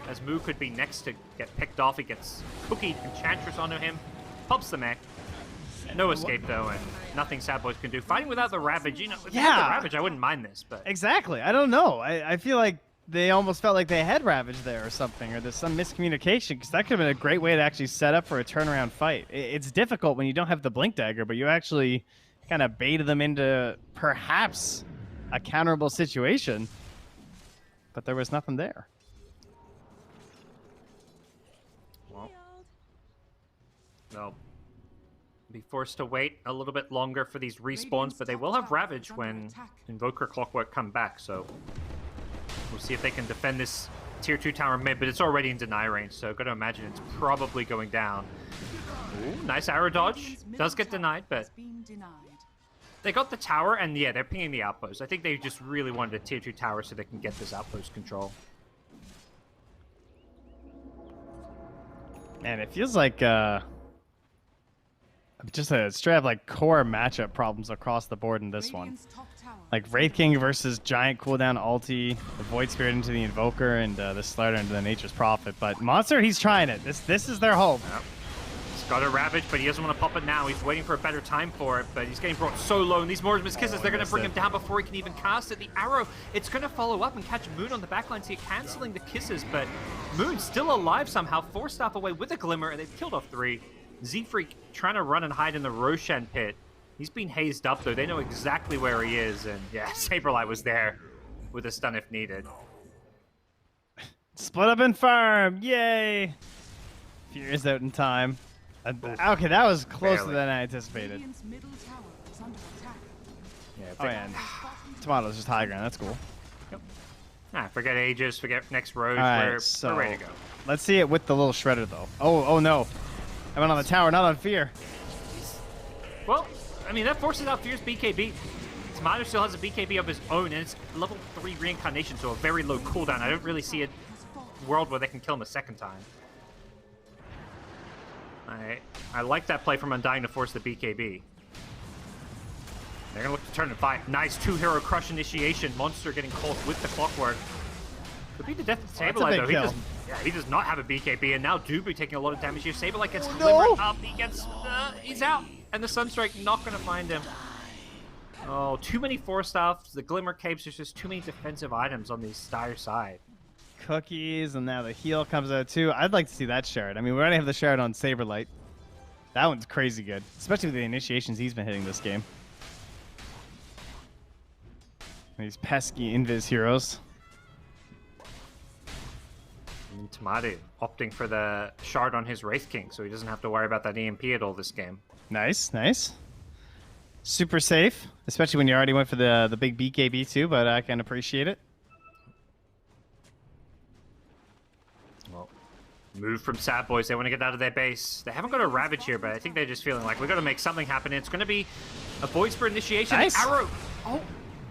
as Moo could be next to get picked off. He gets Cookie Enchantress onto him, pumps the mech. No escape, though, and nothing sadboys can do. Fighting without the Ravage, you know, if they had the Ravage, I wouldn't mind this, but... Exactly. I don't know. I feel like they almost felt like they had Ravage there or something, or there's some miscommunication, because that could have been a great way to actually set up for a turnaround fight. It's difficult when you don't have the Blink Dagger, but you actually kind of baited them into perhaps a counterable situation, but there was nothing there. Well, they'll be forced to wait a little bit longer for these respawns, but they will have Ravage when Invoker Clockwork come back, so we'll see if they can defend this tier 2 tower mid, but it's already in deny range, so I've got to imagine it's probably going down. Ooh, nice arrow dodge. Does get denied, but they got the tower, and yeah, they're pinging the outpost. I think they just really wanted a tier 2 tower so they can get this outpost control. Man, it feels like just a straight up like core matchup problems across the board in this one. Like Wraith King versus Giant cooldown ulti, the Void Spirit into the Invoker, and the Slider into the Nature's Prophet. But Monster, he's trying it. This is their hope. Yep. He's got a Ravage, but he doesn't want to pop it now. He's waiting for a better time for it, but he's getting brought so low. And these Mortimer's Kisses, they're going to bring him down before he can even cast it. The arrow, it's going to follow up and catch Moon on the backline, so you're canceling the Kisses, but Moon's still alive somehow. Force Staff away with a Glimmer, and they've killed off 3. Zefreak trying to run and hide in the Roshan pit. He's been hazed up, though. They know exactly where he is, and yeah, Saberlight was there with a stun if needed. Split up and farm! Yay! Furious out in time. Okay, that was closer than I anticipated. Yeah, Tomato's just high ground. That's cool. Yep. Forget Aegis, forget next Road. Right, we're ready to go. Let's see it with the little Shredder, though. Oh no. I went on the tower, not on Fear. Well, I mean, that forces out Fear's BKB. Tomato still has a BKB of his own, and it's level 3 reincarnation, so a very low cooldown. I don't really see a world where they can kill him a second time. I like that play from Undying to force the BKB. They're going to look to turn and fight. Nice 2-hero crush initiation. Monster getting caught with the Clockwork. Could be the death of Saberlight, though. He does not have a BKB, and now Dubu taking a lot of damage here. Saberlight gets glimmered up. He's out, and the Sunstrike not going to find him. Oh, too many Force Staffs. The Glimmer Capes. There's just too many defensive items on the Dire side. Cookies, and now the heal comes out too. I'd like to see that shard. I mean, we already have the shard on Saberlight. That one's crazy good, especially with the initiations he's been hitting this game. These pesky invis heroes. And Tamadu opting for the shard on his Wraith King, so he doesn't have to worry about that EMP at all this game. Nice, nice. Super safe, especially when you already went for the big BKB too, but I can appreciate it. Well, move from sadboys. They want to get out of their base. They haven't got a Ravage here, but I think they're just feeling like we've got to make something happen. It's going to be a Void for initiation. Nice. Arrow. Oh,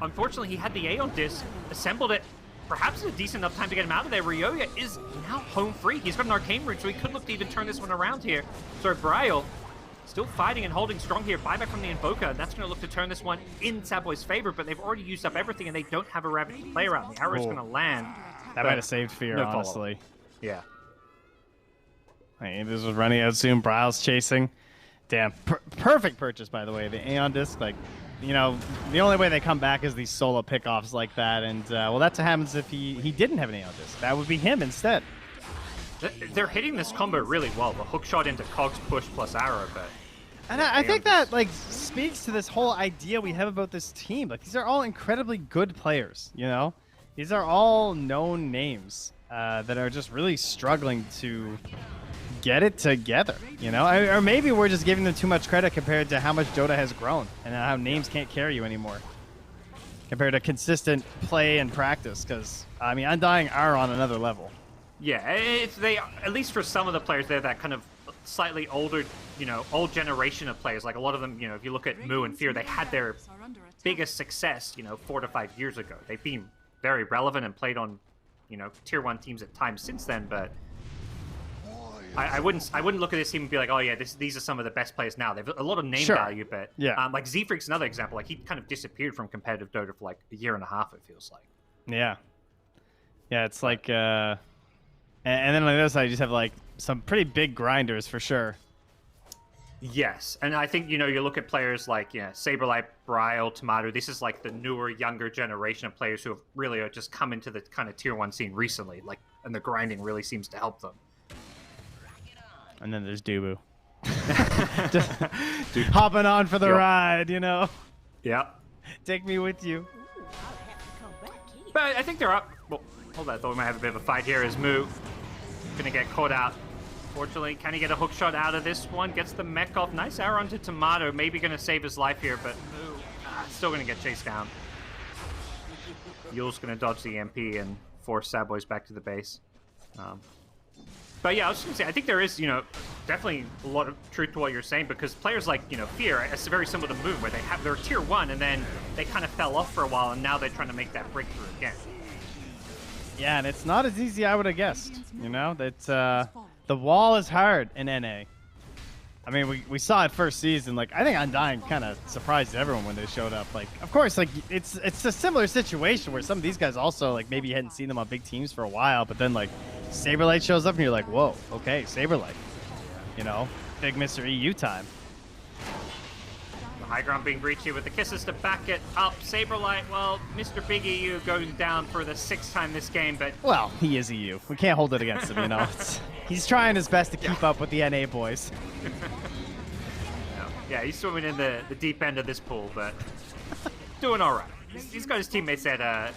unfortunately, he had the Aeon Disc, assembled it. Perhaps a decent enough time to get him out of there. Ryoya is now home free. He's got an Arcane Root, so he could look to even turn this one around here. Sorry, Bryle still fighting and holding strong here. Buyback from the Invoker. That's going to look to turn this one in Sadboy's favor, but they've already used up everything, and they don't have a Ravage to play around. The arrow's going to land. That might have saved Fear, no honestly. Yeah. Hey, this was running out soon. Bryle's chasing. Damn. Perfect purchase, by the way. The Aeon Disc, like, you know, the only way they come back is these solo pickoffs like that. And, well, that's what happens if he didn't have an Aeon Disc. That would be him instead. They're hitting this combo really well. The hook shot into Cogs push plus arrow, but... And I think that, like, speaks to this whole idea we have about this team. Like, these are all incredibly good players, you know? These are all known names that are just really struggling to get it together, you know? Or maybe we're just giving them too much credit compared to how much Dota has grown and how names can't carry you anymore compared to consistent play and practice, because, I mean, Undying are on another level. Yeah, it's they, at least for some of the players, they're that kind of slightly older, you know, old generation of players. Like a lot of them, you know, if you look at Moo and Fear, they had their biggest success, you know, 4 to 5 years ago. They've been very relevant and played on, you know, tier 1 teams at times since then, but I wouldn't look at this team and be like, oh yeah, these are some of the best players now. They've a lot of name value, but yeah, like Z-Freak's another example. Like he kind of disappeared from competitive Dota for like a year and a half, it feels like. Yeah. Yeah, it's like, and then on the other side, you just have like some pretty big grinders for sure. Yes, and I think, you know, you look at players like, yeah, Saberlight, Bryle, Tomato. This is like the newer, younger generation of players who have really just come into the kind of tier 1 scene recently. Like, and the grinding really seems to help them. And then there's Dubu. Just hopping on for the ride, you know? Yeah. Take me with you. But I think they're up. Well, hold on. I thought we might have a bit of a fight here as Moo gonna get caught out. Fortunately, can he get a hook shot out of this one? Gets the mech off. Nice arrow onto Tomato. Maybe gonna save his life here, but Moo still gonna get chased down. Yule's gonna dodge the EMP and force Sadboys back to the base. But yeah, I was just gonna say, I think there is, you know, definitely a lot of truth to what you're saying, because players like, you know, Fear, it's very similar to Moon, where they're tier 1 and then they kind of fell off for a while, and now they're trying to make that breakthrough again. Yeah, and it's not as easy I would have guessed. You know, that the wall is hard in NA. I mean, we saw it first season. Like, I think Undying kind of surprised everyone when they showed up. Like, of course, like it's a similar situation where some of these guys also, like, maybe you hadn't seen them on big teams for a while, but then like Saberlight shows up and you're like, whoa, okay, Saberlight. You know, big Mr. EU time. The high ground being breached here with the kisses to back it up. Saberlight, well, Mr. Big EU goes down for the 6th time this game, but... Well, he is EU. We can't hold it against him, you know? He's trying his best to keep up with the NA boys. Yeah, he's swimming in the deep end of this pool, but doing all right. He's got his teammates that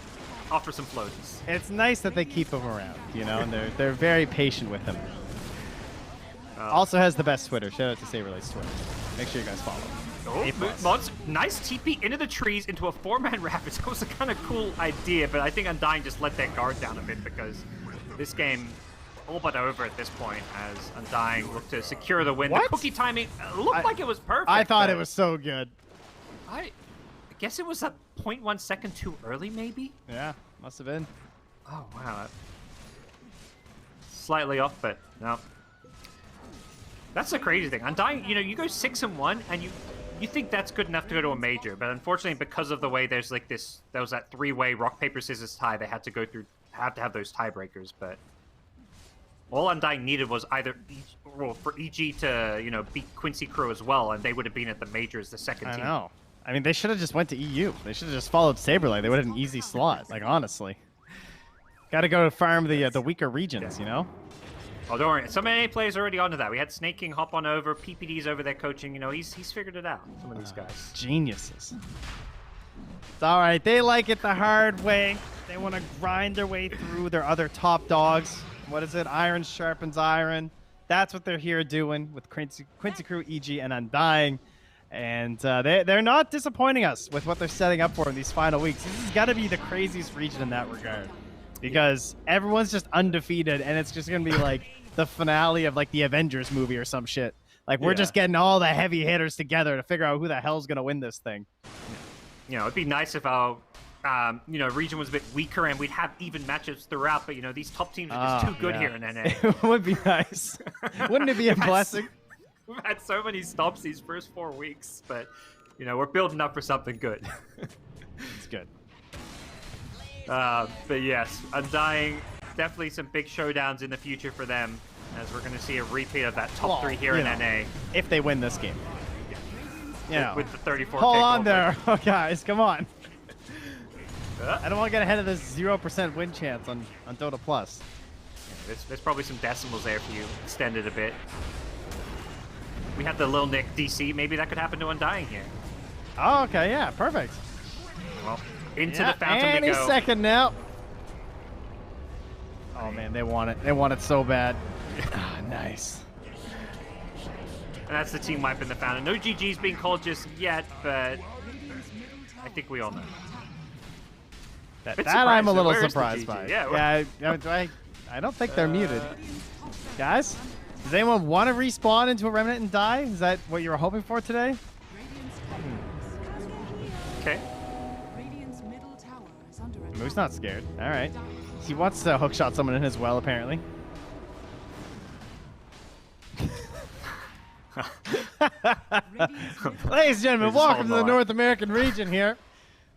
offer some floaties. It's nice that they keep him around, you know, and they're very patient with him. Also has the best Twitter. Shout out to Saberlight's Twitter. Make sure you guys follow. Mods, nice TP into the trees into a 4-man Ravage. That was a kind of cool idea, but I think Undying just let their guard down a bit, because this game all but over at this point as Undying looked to secure the win. What? The cookie timing looked like it was perfect. I thought it was so good. I guess it was a 0.1 second too early, maybe? Yeah, must have been. Oh, wow. Slightly off, but no. That's the crazy thing. Undying, you know, you go 6-1 and you think that's good enough to go to a major, but unfortunately, because of the way there's like this, there was that 3-way rock, paper, scissors tie, they had to go through, have to have those tiebreakers, but all Undying needed was either, well, for EG to, you know, beat Quincy Crew as well, and they would have been at the major as the second team. I know. I mean, they should have just went to EU. They should have just followed Saberlight. They would have an easy slot, like, honestly. Got to go to farm the weaker regions, you know? Oh, don't worry. Some NA players are already onto that. We had Snake King hop on over. PPD's over there coaching. You know, he's figured it out, some of these guys. Geniuses. It's all right. They like it the hard way. They want to grind their way through their other top dogs. What is it? Iron sharpens iron. That's what they're here doing with Quincy Crew, EG, and Undying. And they're not disappointing us with what they're setting up for in these final weeks. This has got to be the craziest region in that regard. Because everyone's just undefeated, and it's just going to be like the finale of like the Avengers movie or some shit. Like, we're just getting all the heavy hitters together to figure out who the hell's going to win this thing. You know, it'd be nice if our region was a bit weaker and we'd have even matchups throughout, but, you know, these top teams are just too good here in NA. It would be nice. Wouldn't it be a blessing? We've had so many stops these first 4 weeks, but, you know, we're building up for something good. It's good. But yes, Undying, definitely some big showdowns in the future for them, as we're going to see a repeat of that top 3 here in NA. If they win this game. You know, with the 34 hold takeover. on there, oh, guys, come on. I don't want to get ahead of this 0% win chance on Dota Plus. Yeah, there's probably some decimals there if you extend it a bit. We have the Lil Nick DC. Maybe that could happen to Undying here. Oh, okay, yeah, perfect. Well, into the fountain we go. Any second now. Oh man, they want it. They want it so bad. Nice. And that's the team wipe in the fountain. No GG's being called just yet, but I think we all know. That I'm a little surprised by. Yeah, I don't think they're muted. Guys, does anyone want to respawn into a remnant and die? Is that what you were hoping for today? Okay. Moo's not scared. All right. He wants to hookshot someone in his well, apparently. Ladies and gentlemen, welcome to the North American region here.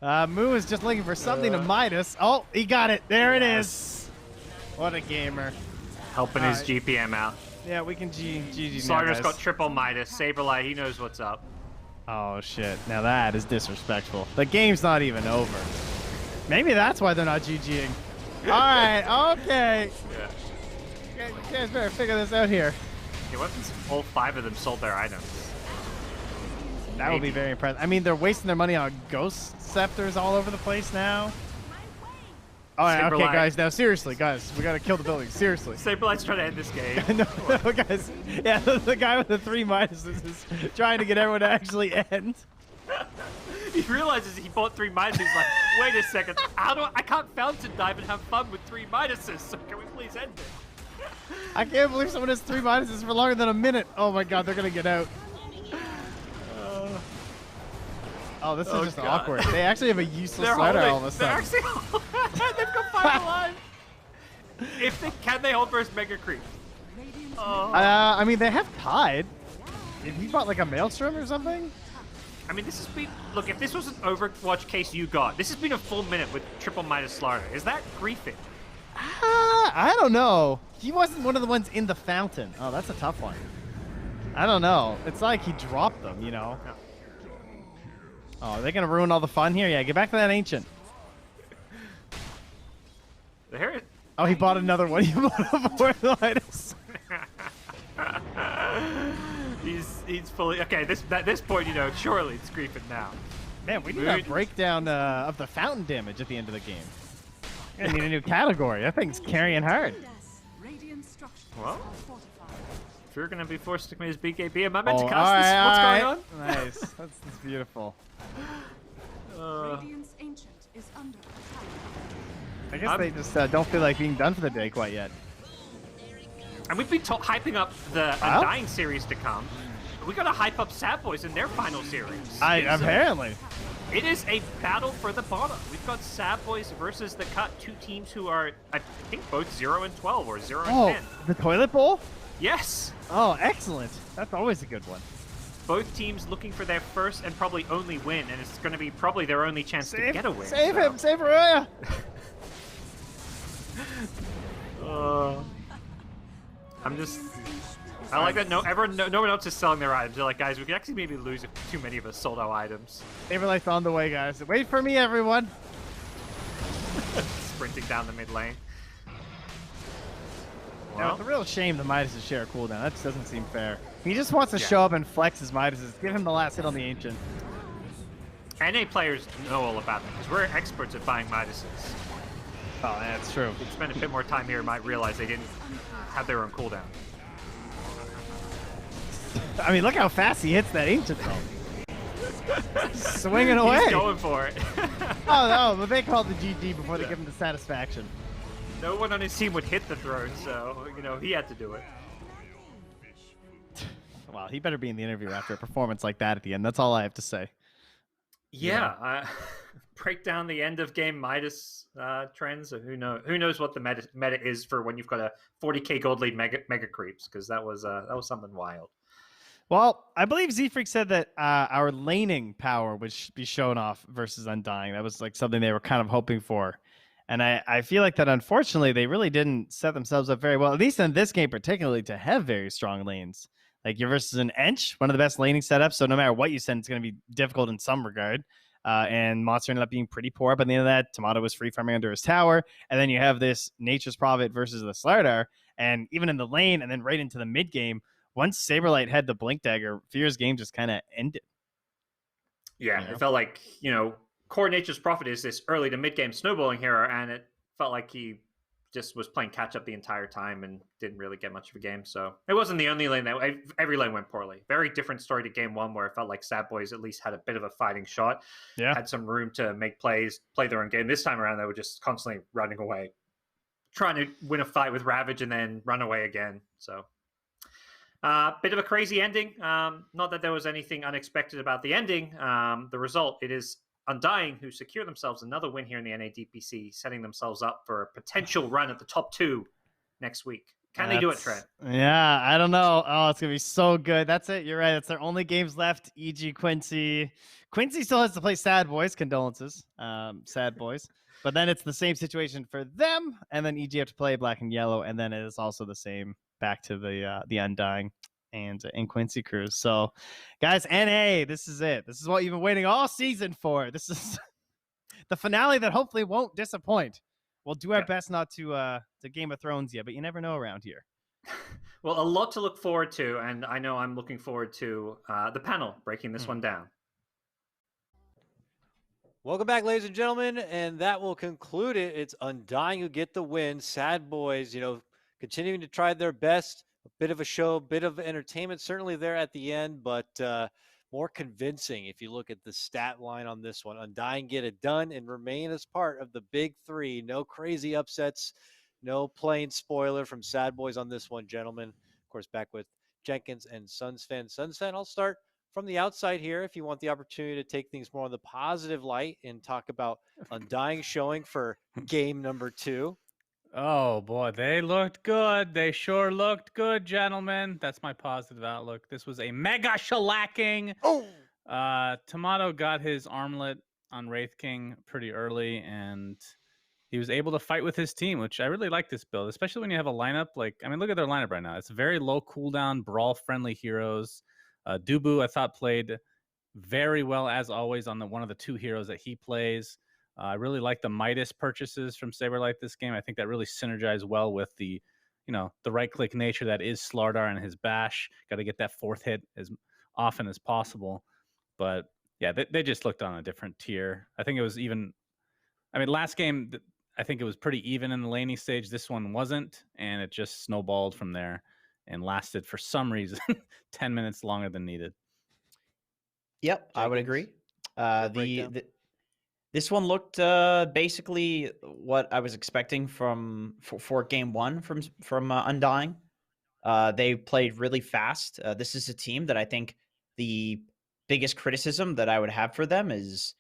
Moo is just looking for something to Midas. Oh, he got it. There it is. What a gamer. Helping his GPM out. Yeah, we can GG now, Slider's guys. got triple Midas. Saberlight, he knows what's up. Oh, shit. Now that is disrespectful. The game's not even over. Maybe that's why they're not GGing. All right, okay. Yeah. You guys better figure this out here. Yeah, what if all 5 of them sold their items? That would be very impressive. I mean, they're wasting their money on ghost scepters all over the place now. Oh, yeah, okay, guys. Now, seriously, guys, we gotta kill the building. Seriously. Saberlight's trying to end this game. no, guys. Yeah, the guy with the 3 minuses is trying to get everyone to actually end. He realizes he bought 3 minuses. He's like, wait a second. I can't fountain dive and have fun with 3 minuses. So can we please end it? I can't believe someone has 3 minuses for longer than a minute. Oh my god, they're gonna get out. Oh, this is just awkward. They actually have a useless slider all of a sudden. They've got 5 alive. Can they hold versus Mega Creep? I mean, they have tied. If he bought like a Maelstrom or something. I mean, this has been... Look, if this was an Overwatch case you got, this has been a full minute with triple Midas Slider. Is that griefing? I don't know. He wasn't one of the ones in the fountain. Oh, that's a tough one. I don't know. It's like he dropped them, you know? No. Oh, are they going to ruin all the fun here? Yeah, get back to that ancient. Oh, he bought another one. He bought a Fortnite. He's fully... Okay, at this point, you know, surely it's griefing now. Man, we need a breakdown of the fountain damage at the end of the game. I need a new category. That thing's carrying hard. Well, if you're going to be forced to commit his BKB, am I meant to cast this? What's going on? Nice. That's beautiful. I guess they just don't feel like being done for the day quite yet. And we've been hyping up the Undying series to come. We got to hype up Sadboys in their final series. Apparently. It is a battle for the bottom. We've got Sadboys versus the Cut, 2 teams who are, I think, both 0 and 12 or 0 and 10. The toilet bowl? Yes. Oh, excellent. That's always a good one. Both teams looking for their first and probably only win, and it's going to be probably their only chance to get a win. Save him! Save Araya! I like that no one else is selling their items. They're like, guys, we could actually maybe lose if too many of us sold our items. Saberlight's on the way, guys. Wait for me, everyone. Sprinting down the mid lane. Now, it's a real shame the Midas' share cooldown. That just doesn't seem fair. He just wants to show up and flex his Midas'. Give him the last hit on the Ancient. NA players know all about them because we're experts at buying Midases. Oh, that's true. If you spend a bit more time here, you might realize they didn't have their own cooldown. I mean, look how fast he hits that ancient though. Swinging away. He's going for it. Oh no, but they called the GG before they give him the satisfaction. No one on his team would hit the throne, so he had to do it. Well, he better be in the interview after a performance like that at the end. That's all I have to say. Yeah, break down the end of game Midas trends. Who knows what the meta is for when you've got a 40k gold lead mega creeps, because that was something wild. Well, I believe Z-Freak said that our laning power would be shown off versus Undying. That was like something they were kind of hoping for. And I feel like that, unfortunately, they really didn't set themselves up very well, at least in this game particularly, to have very strong lanes. Like you're versus an Ench, one of the best laning setups. So no matter what you send, it's going to be difficult in some regard. And Monster ended up being pretty poor. But at the end of that, Tomato was free farming under his tower. And then you have this Nature's Prophet versus the Slardar. And even in the lane and then right into the mid game, once Saberlight had the Blink Dagger, Fear's game just kind of ended. Yeah, it felt like, core Nature's Prophet is this early to mid game snowballing hero, and it felt like he just was playing catch up the entire time and didn't really get much of a game. So it wasn't the only lane that every lane went poorly. Very different story to game one, where it felt like sadboys at least had a bit of a fighting shot. Yeah, had some room to make plays, play their own game. This time around, they were just constantly running away, trying to win a fight with Ravage and then run away again. So bit of a crazy ending. Not that there was anything unexpected about the ending. The result, it is Undying who secure themselves another win here in the NA DPC, setting themselves up for a potential run at the top 2 next week. Can they do it, Trent? Yeah, I don't know. Oh, it's going to be so good. That's it. You're right. It's their only games left, e.g. Quincy. Quincy still has to play Sad Boys. Condolences, Sad Boys. But then it's the same situation for them. And then EG have to play Black and Yellow. And then it is also the same back to the Undying and Quincy Cruz. So, guys, NA, this is it. This is what you've been waiting all season for. This is the finale that hopefully won't disappoint. We'll do our best not to Game of Thrones yet, but you never know around here. Well, a lot to look forward to, and I know I'm looking forward to the panel breaking this one down. Welcome back, ladies and gentlemen, and that will conclude it. It's Undying who get the win. Sad Boys, continuing to try their best. A bit of a show, a bit of entertainment, certainly there at the end, but more convincing if you look at the stat line on this one. Undying get it done and remain as part of the big 3. No crazy upsets, no plain spoiler from Sad Boys on this one, gentlemen. Of course, back with Jenkins and Sunsfan. Sunsfan, I'll start from the outside here if you want the opportunity to take things more on the positive light and talk about Undying showing for game number 2. Oh boy, they looked good. They sure looked good, gentlemen. That's my positive outlook. This was a mega shellacking. Oh, Tomato got his armlet on Wraith King pretty early, and he was able to fight with his team, which I really like this build, especially when you have a lineup look at their lineup right now. It's very low cooldown, brawl-friendly heroes. Dubu, I thought, played very well, as always, on one of the 2 heroes that he plays. I really like the Midas purchases from Saberlight this game. I think that really synergized well with the right-click nature that is Slardar and his bash. Got to get that 4th hit as often as possible. But, yeah, they just looked on a different tier. I think it was even... last game, I think it was pretty even in the laning stage. This one wasn't, and it just snowballed from there and lasted, for some reason, 10 minutes longer than needed. Yep, I would agree. This one looked basically what I was expecting for game 1 from Undying. They played really fast. This is a team that I think the biggest criticism that I would have for them is,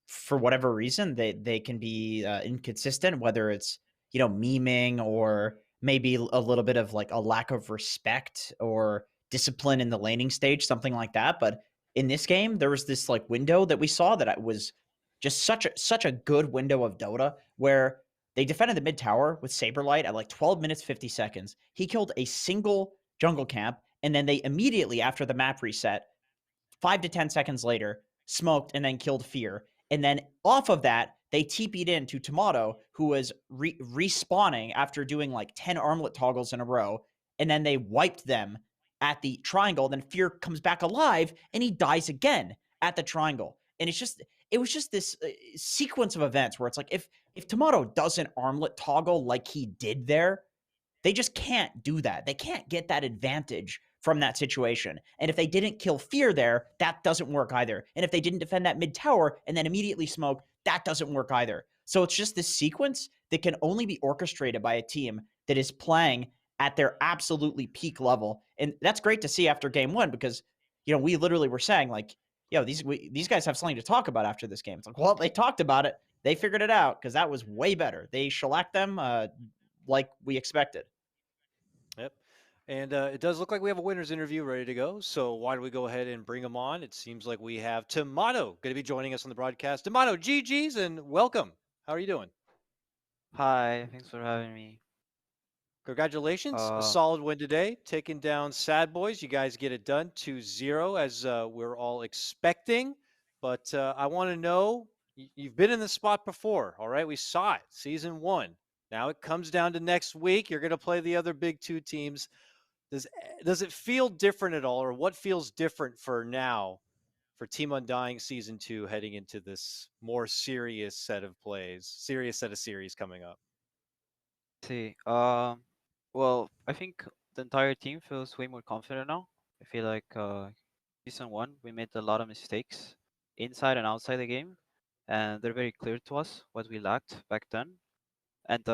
for whatever reason, they can be inconsistent, whether it's memeing or maybe a little bit of like a lack of respect or discipline in the laning stage, something like that. But in this game, there was this like window that we saw that was just such a good window of Dota, where they defended the mid tower with Saberlight at like 12 minutes, 50 seconds. He killed a single jungle camp, and then they immediately, after the map reset, 5 to 10 seconds later, smoked and then killed Fear. And then off of that, they TP'd into Tomato, who was respawning after doing like 10 armlet toggles in a row, and then they wiped them at the triangle. Then Fear comes back alive, and he dies again at the triangle. And it was just this sequence of events where it's like, if Tomato doesn't armlet toggle like he did there, they just can't do that. They can't get that advantage from that situation. And if they didn't kill Fear there, that doesn't work either. And if they didn't defend that mid tower and then immediately smoke, that doesn't work either. So it's just this sequence that can only be orchestrated by a team that is playing at their absolutely peak level. And that's great to see after game one, because, you know, we literally were saying like, yo, these guys have something to talk about after this game. It's like, well, they talked about it. They figured it out because that was way better. They shellacked them like we expected. Yep. And it does look like we have a winner's interview ready to go. So why don't we go ahead and bring him on? It seems like we have Tomato going to be joining us on the broadcast. Tomato, GG's, and welcome. How are you doing? Hi, thanks for having me. Congratulations. A Uh, solid win today, taking down Sad Boys. You guys get it done 2-0 as we're all expecting. But I want to know, you've been in this spot before, all right? We saw it, season 1. Now it comes down to next week. You're going to play the other big 2 teams. Does it feel different at all, or what feels different for now for Team Undying Season 2 heading into this more serious set of series coming up? see, well, I think the entire team feels way more confident now. I feel like season one we made a lot of mistakes inside and outside the game, and they're very clear to us what we lacked back then. And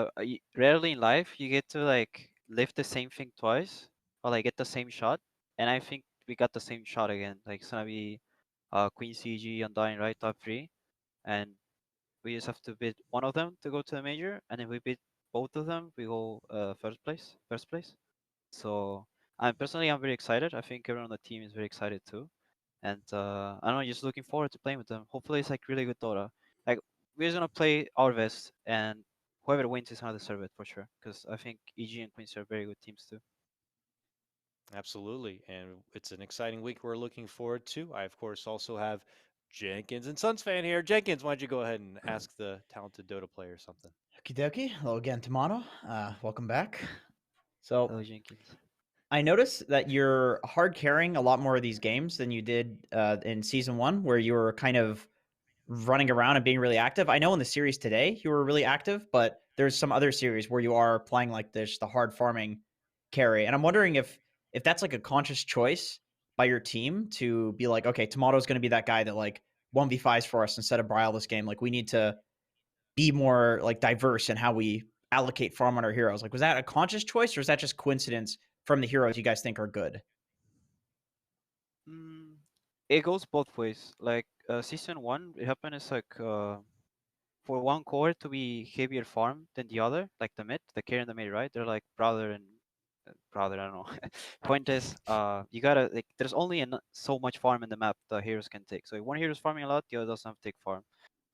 rarely in life you get to like live the same thing twice or like get the same shot. And I think we got the same shot again. Like it's gonna be Queen CG Undying right top three, and we just have to beat one of them to go to the major, and if we beat both of them, we go first place. So I'm very excited. I think everyone on the team is very excited too, and I don't know, just looking forward to playing with them. Hopefully, it's like really good Dota. Like we're just gonna play our best, and whoever wins is gonna deserve it for sure. Because I think EG and Queens are very good teams too. Absolutely. And it's an exciting week we're looking forward to. I, of course, also have Jenkins and Suns fan here. Jenkins, why don't you go ahead and ask the talented Dota player something? Okie dokie. Hello again, Tomato. Welcome back. So Hello, Jenkins. I noticed that you're hard carrying a lot more of these games than you did in season 1, where you were kind of running around and being really active. I know in the series today you were really active, but there's some other series where you are playing like this, the hard farming carry. And I'm wondering if that's like a conscious choice by your team to be like, okay, Tomato's going to be that guy that like 1v5s for us instead of Bryle this game. Like we need to be more like diverse in how we allocate farm on our heroes. Like was that a conscious choice, or is that just coincidence from the heroes you guys think are good? It goes both ways. Like season one, it happened is like for one core to be heavier farm than the other, like the carry and the mid, right? They're like brother and brother. I don't know. Point is, you gotta like. There's only so much farm in the map the heroes can take. So if one hero is farming a lot, the other doesn't have to take farm.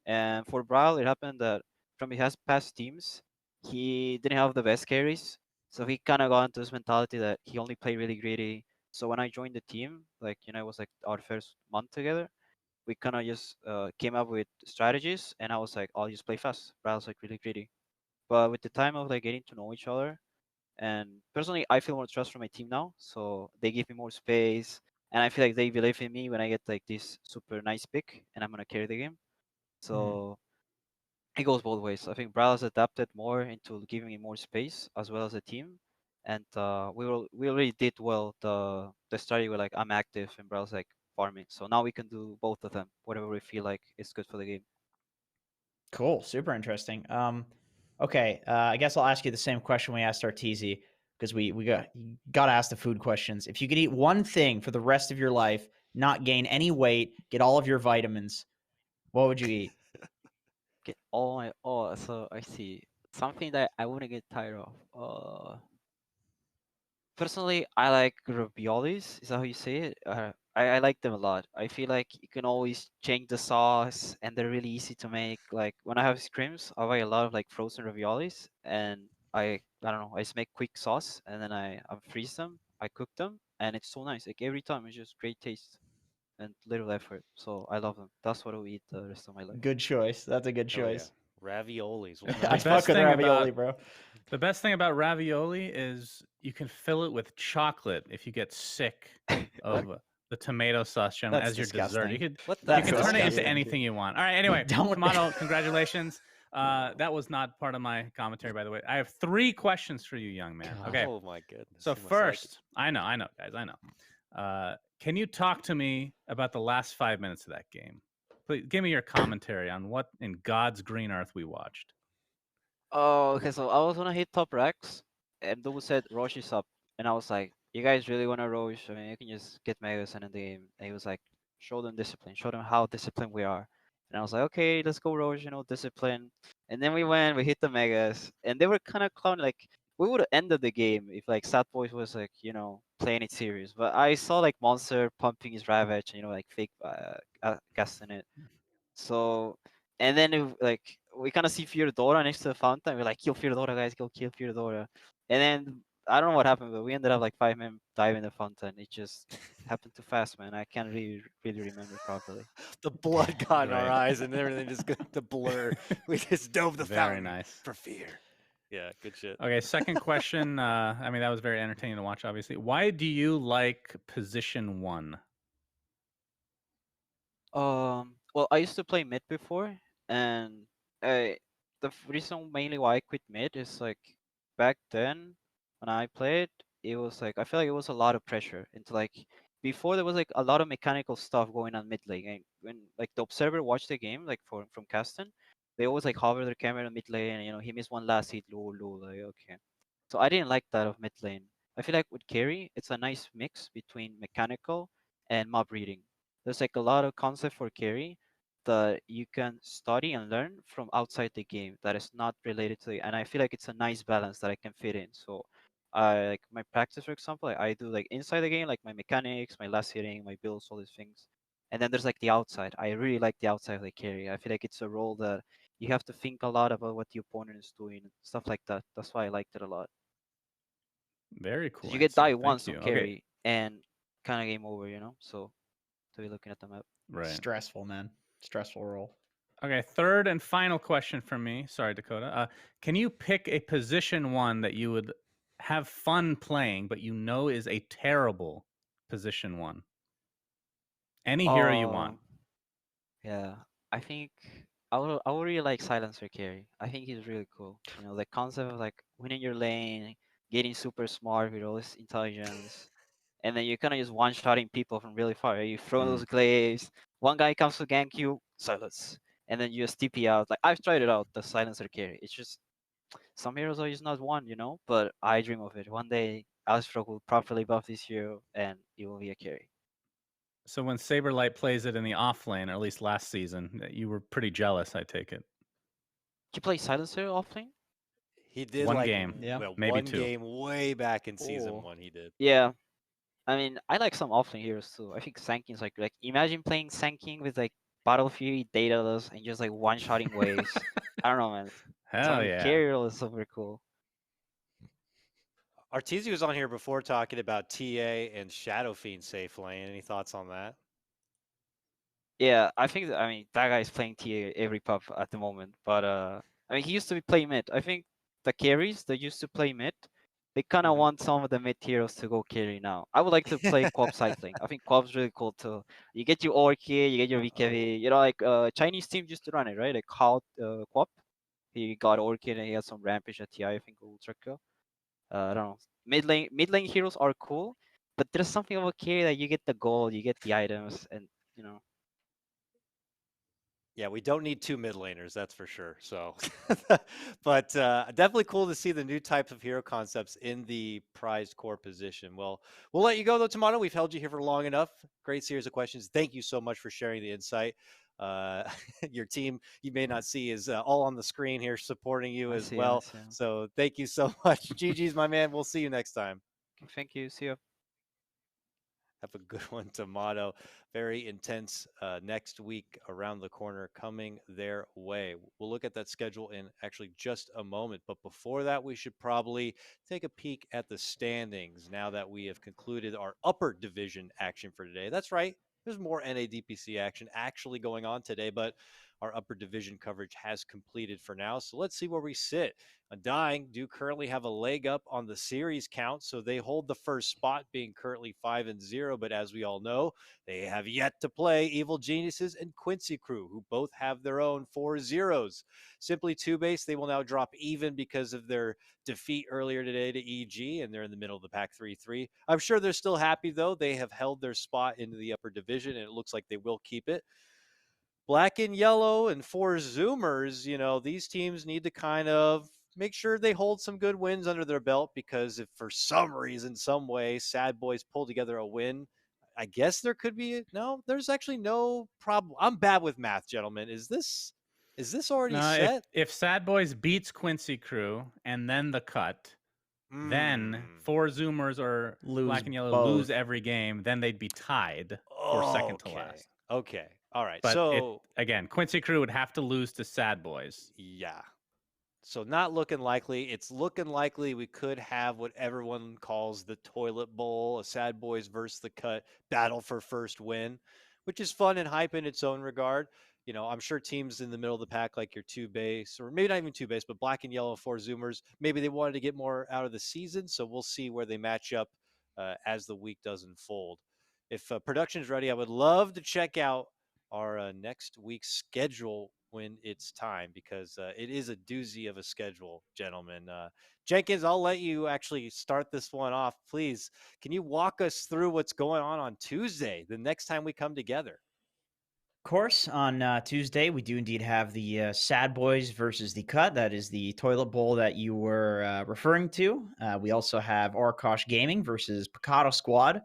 And for Brawl, it happened that from his past teams, he didn't have the best carries. So he kind of got into this mentality that he only played really greedy. So when I joined the team, like, you know, it was like our first month together, we kind of just came up with strategies. And I was like, I'll just play fast. Brawl's like really greedy. But with the time of like getting to know each other, and personally, I feel more trust from my team now. So they give me more space. And I feel like they believe in me when I get like this super nice pick and I'm going to carry the game. So it goes both ways. I think Brawl has adapted more into giving me more space as well as the team, and we already did well the strategy where like I'm active and Brawl's like farming. So now we can do both of them, whatever we feel like is good for the game. Cool. Super interesting. Okay. I guess I'll ask you the same question we asked Arteezy, because we got to ask the food questions. If you could eat one thing for the rest of your life, not gain any weight, get all of your vitamins, what would you eat? Get all my so I see something that I wouldn't get tired of. Personally, I like raviolis. Is that how you say it? I like them a lot. I feel like you can always change the sauce, and they're really easy to make. Like when I have scrims, I buy a lot of like frozen raviolis, and I don't know, I just make quick sauce, and then I freeze them, I cook them, and it's so nice. Like every time, it's just great taste and little effort. So I love them. That's what I'll eat the rest of my life. Good choice. That's a good Oh, yeah. choice. Raviolis. Well, I nice. fuck best with thing ravioli, about- bro. The best thing about ravioli is you can fill it with chocolate if you get sick of the the tomato sauce, gentlemen, That's as your dessert. You disgusting. could What That's you can turn it into disgusting. anything you want. All right. Anyway, Don't- Tomato, congratulations. That was not part of my commentary, by the way. I have 3 questions for you, young man. God. Okay. Oh my goodness. So you must like it. first, I know, guys, I know. Can you talk to me about the last 5 minutes of that game? Please give me your commentary on what in God's green earth we watched. Oh, okay. So I was gonna hit top Rex, and Dubu said Rosh is up, and I was like, "You guys really wanna Rosh? I mean, you can just get Megas and in the game." And he was like, "Show them discipline. Show them how disciplined we are." And I was like, "Okay, let's go Rosh. Discipline." And then we hit the Megas, and they were kind of clown. Like we would have ended the game if like Sadboys was like playing it serious. But I saw like Monster pumping his Ravage, and like fake casting it. So, and then like we kind of see Fiordora next to the fountain. We're like, kill Fiordora, guys, go kill Fiordora. And then I don't know what happened, but we ended up like 5 men diving the fountain. It just happened too fast, man. I can't really remember properly. The blood got in our Right. eyes and everything just got the blur. We just dove the Very fountain nice. for fear. Yeah, good shit. Okay, second question. I mean, that was very entertaining to watch, obviously. Why do you like position 1? Well, I used to play mid before, and reason mainly why I quit mid is like back then when I played, it was like I feel like it was a lot of pressure into like before there was like a lot of mechanical stuff going on mid lane, and when like the observer watched the game like from Caston, they always like hover their camera in mid lane, and he missed one last hit, lol, like okay. So I didn't like that of mid lane. I feel like with carry, it's a nice mix between mechanical and mob reading. There's like a lot of concept for carry that you can study and learn from outside the game that is not related to it. And I feel like it's a nice balance that I can fit in. So I like my practice, for example, I do like inside the game, like my mechanics, my last hitting, my builds, all these things. And then there's like the outside. I really like the outside of the carry. I feel like it's a role that you have to think a lot about what the opponent is doing, stuff like that. That's why I liked it a lot. Very cool. 'Cause you get answer. die Thank once you. on Okay. carry and kind of game over, So to be looking at the map. Right. Stressful, man. Stressful role. Okay, third and final question from me. Sorry, Dakota. Can you pick a position 1 that you would have fun playing, but you know is a terrible position 1? Any hero you want. Yeah, I think I would really like Silencer carry. I think he's really cool. The concept of like winning your lane, getting super smart with all this intelligence, and then you're kind of just one-shotting people from really far. You throw those glaives, one guy comes to gank you, silence, and then you just TP out. Like I've tried it out, the Silencer carry. It's just some heroes are just not one, But I dream of it. One day, Alestrog will properly buff this hero, and it will be a carry. So when Saberlight plays it in the off lane, or at least last season, you were pretty jealous, I take it. You play Silencer offlane? He did One like game. Yeah. well, Maybe one 2. game way back in season Oh. 1 he did. Yeah. I mean, I like some offlane heroes too. I think Sanking's like imagine playing Sanking with like Battle Fury, Daedalus, and just like one-shotting waves. I don't know, man. Hell Some yeah. carry role is super cool. Arteezy was on here before talking about TA and Shadow Fiend safe lane. Any thoughts on that? Yeah, I think that guy is playing TA every pub at the moment. But I mean, he used to play mid. I think the carries that used to play mid, they kind of Mhm. want some of the mid heroes to go carry now. I would like to play Quap cycling. I think Quap's really cool too. You get your Orchid, you get your VKV. Like Chinese team used to run it, right? Like how Quap, he got Orchid and he had some Rampage at TI, I think, Ultra Kill. I don't know. Mid lane heroes are cool, but there's something about carry that you get the gold, you get the items, and Yeah, we don't need 2 mid laners, that's for sure. So, but definitely cool to see the new types of hero concepts in the prized core position. Well, we'll let you go though, Tomato. We've held you here for long enough. Great series of questions. Thank you so much for sharing the insight. Your team, you may not see, is all on the screen here supporting you I as see, well. I see. So, thank you so much. GG's, my man. We'll see you next time. Thank you. See you. Have a good one, Tomato. Very intense next week around the corner coming their way. We'll look at that schedule in actually just a moment. But before that, we should probably take a peek at the standings now that we have concluded our upper division action for today. That's right. There's more NA DPC action actually going on today, but our upper division coverage has completed for now. So let's see where we sit. Undying do currently have a leg up on the series count, so they hold the first spot, being currently 5-0. But as we all know, they have yet to play Evil Geniuses and Quincy Crew, who both have their own 4-0s. Simply Two Base, they will now drop even because of their defeat earlier today to EG, and they're in the middle of the pack 3-3. I'm sure they're still happy, though. They have held their spot into the upper division, and it looks like they will keep it. Black and Yellow and Four Zoomers, these teams need to kind of make sure they hold some good wins under their belt, because if for some reason, some way, Sad Boys pull together a win, I guess there could be there's actually no problem. I'm bad with math, gentlemen. Is this already set? If Sad Boys beats Quincy Crew and then the cut, then Four Zoomers or Black and Yellow lose every game, then they'd be tied for second to last. Okay. All right. But so again, Quincy Crew would have to lose to Sad Boys. Yeah. So not looking likely. It's looking likely we could have what everyone calls the toilet bowl, a Sad Boys versus the Cut battle for first win, which is fun and hype in its own regard. I'm sure teams in the middle of the pack, like your Two Base, or maybe not even Two Base, but Black and Yellow, Four Zoomers, maybe they wanted to get more out of the season. So we'll see where they match up as the week does unfold. If production's ready, I would love to check out our next week's schedule when it's time, because it is a doozy of a schedule, gentlemen. Jenkins, I'll let you actually start this one off. Please, can you walk us through what's going on Tuesday, the next time we come together? Of course, on Tuesday, we do indeed have the Sad Boys versus the Cut. That is the toilet bowl that you were referring to. We also have Arkosh Gaming versus Picado Squad.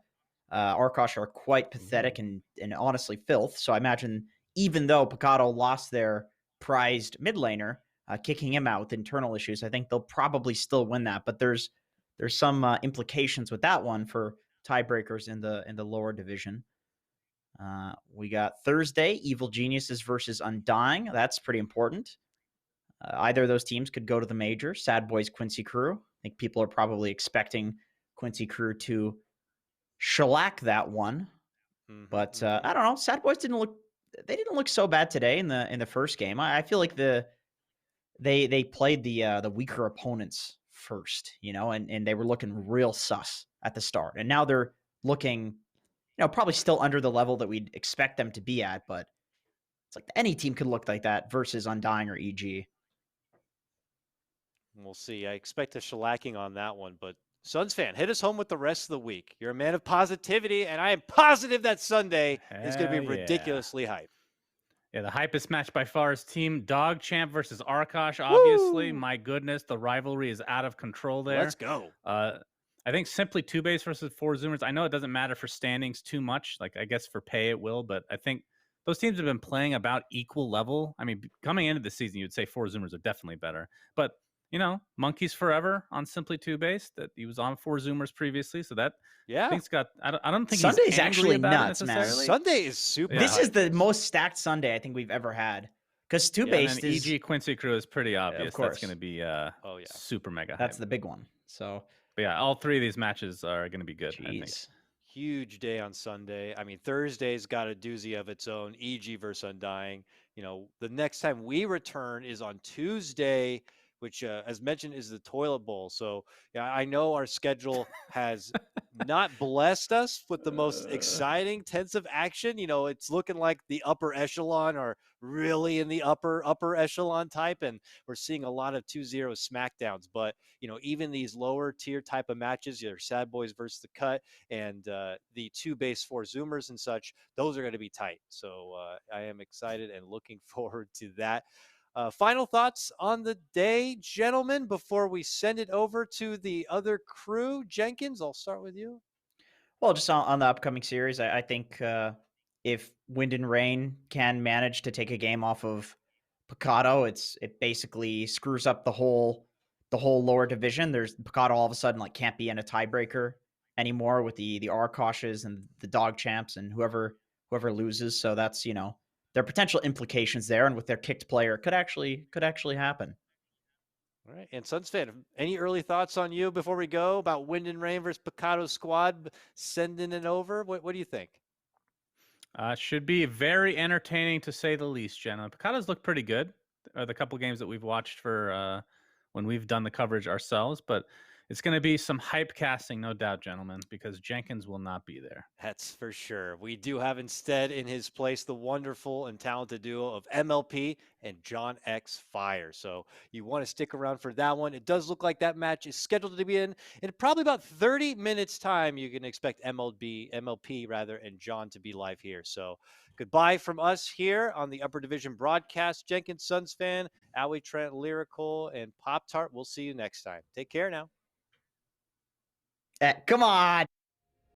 Arkosh are quite pathetic and honestly filth. So I imagine, even though Picado lost their prized mid laner, kicking him out with internal issues, I think they'll probably still win that. But there's some implications with that one for tiebreakers in the lower division. We got Thursday, Evil Geniuses versus Undying. That's pretty important. Either of those teams could go to the major. Sad Boys, Quincy Crew. I think people are probably expecting Quincy Crew to shellac that one. But I don't know. Sad Boys didn't look so bad today in the first game. I feel like they played the weaker opponents first, and they were looking real sus at the start. And now they're looking, probably still under the level that we'd expect them to be at, but it's like any team could look like that versus Undying or EG. We'll see. I expect a shellacking on that one, but Suns fan, hit us home with the rest of the week. You're a man of positivity, and I am positive that Sunday is going to be ridiculously hype. Yeah, the hypest match by far is Team Dog Champ versus Arkosh, obviously. Woo! My goodness, the rivalry is out of control there. Let's go. I think simply Two Base versus Four Zoomers. I know it doesn't matter for standings too much. Like, I guess for pay it will, but I think those teams have been playing about equal level. I mean, coming into the season, you'd say Four Zoomers are definitely better. But, Monkeys Forever on Simply Two Base, that he was on Four Zoomers previously. So that, I think it's got, I don't think Sunday's he's actually about nuts, man. Sunday is super This hype. is the most stacked Sunday I think we've ever had. Because Two Base is EG Quincy Crew is pretty obvious. of course. That's going to be super mega hype. That's the big one. So, but yeah, all three of these matches are going to be good. I think. Huge day on Sunday. I mean, Thursday's got a doozy of its own. EG versus Undying. The next time we return is on Tuesday, which, as mentioned, is the toilet bowl. So, I know our schedule has not blessed us with the most exciting, tense of action. It's looking like the upper echelon are really in the upper echelon type, and we're seeing a lot of 2-0 smackdowns. But, even these lower tier type of matches, your Sad Boys versus the Cut and the Two Base Four Zoomers and such, those are going to be tight. So I am excited and looking forward to that. Final thoughts on the day, gentlemen, before we send it over to the other crew. Jenkins, I'll start with you. Well, just on the upcoming series, I think if Wind and Rain can manage to take a game off of Picado, it basically screws up the whole lower division. There's Picado all of a sudden can't be in a tiebreaker anymore with the Arkoshes and the Dog Champs and whoever loses. So that's there are potential implications there, and with their kicked player, it could actually happen. All right, and Suns fan, any early thoughts on you before we go about Wind and Rain versus Picado squad sending it over? What do you think? Should be very entertaining to say the least, Jenna. Picadas look pretty good. The couple games that we've watched for when we've done the coverage ourselves, but it's going to be some hype casting, no doubt, gentlemen, because Jenkins will not be there. That's for sure. We do have instead in his place the wonderful and talented duo of MLP and John X Fire. So you want to stick around for that one. It does look like that match is scheduled to be in probably about 30 minutes time. You can expect MLP rather, and John to be live here. So goodbye from us here on the Upper Division broadcast. Jenkins, Suns fan, Allie, Trent, Lyrical, and Pop Tart. We'll see you next time. Take care now. Come on.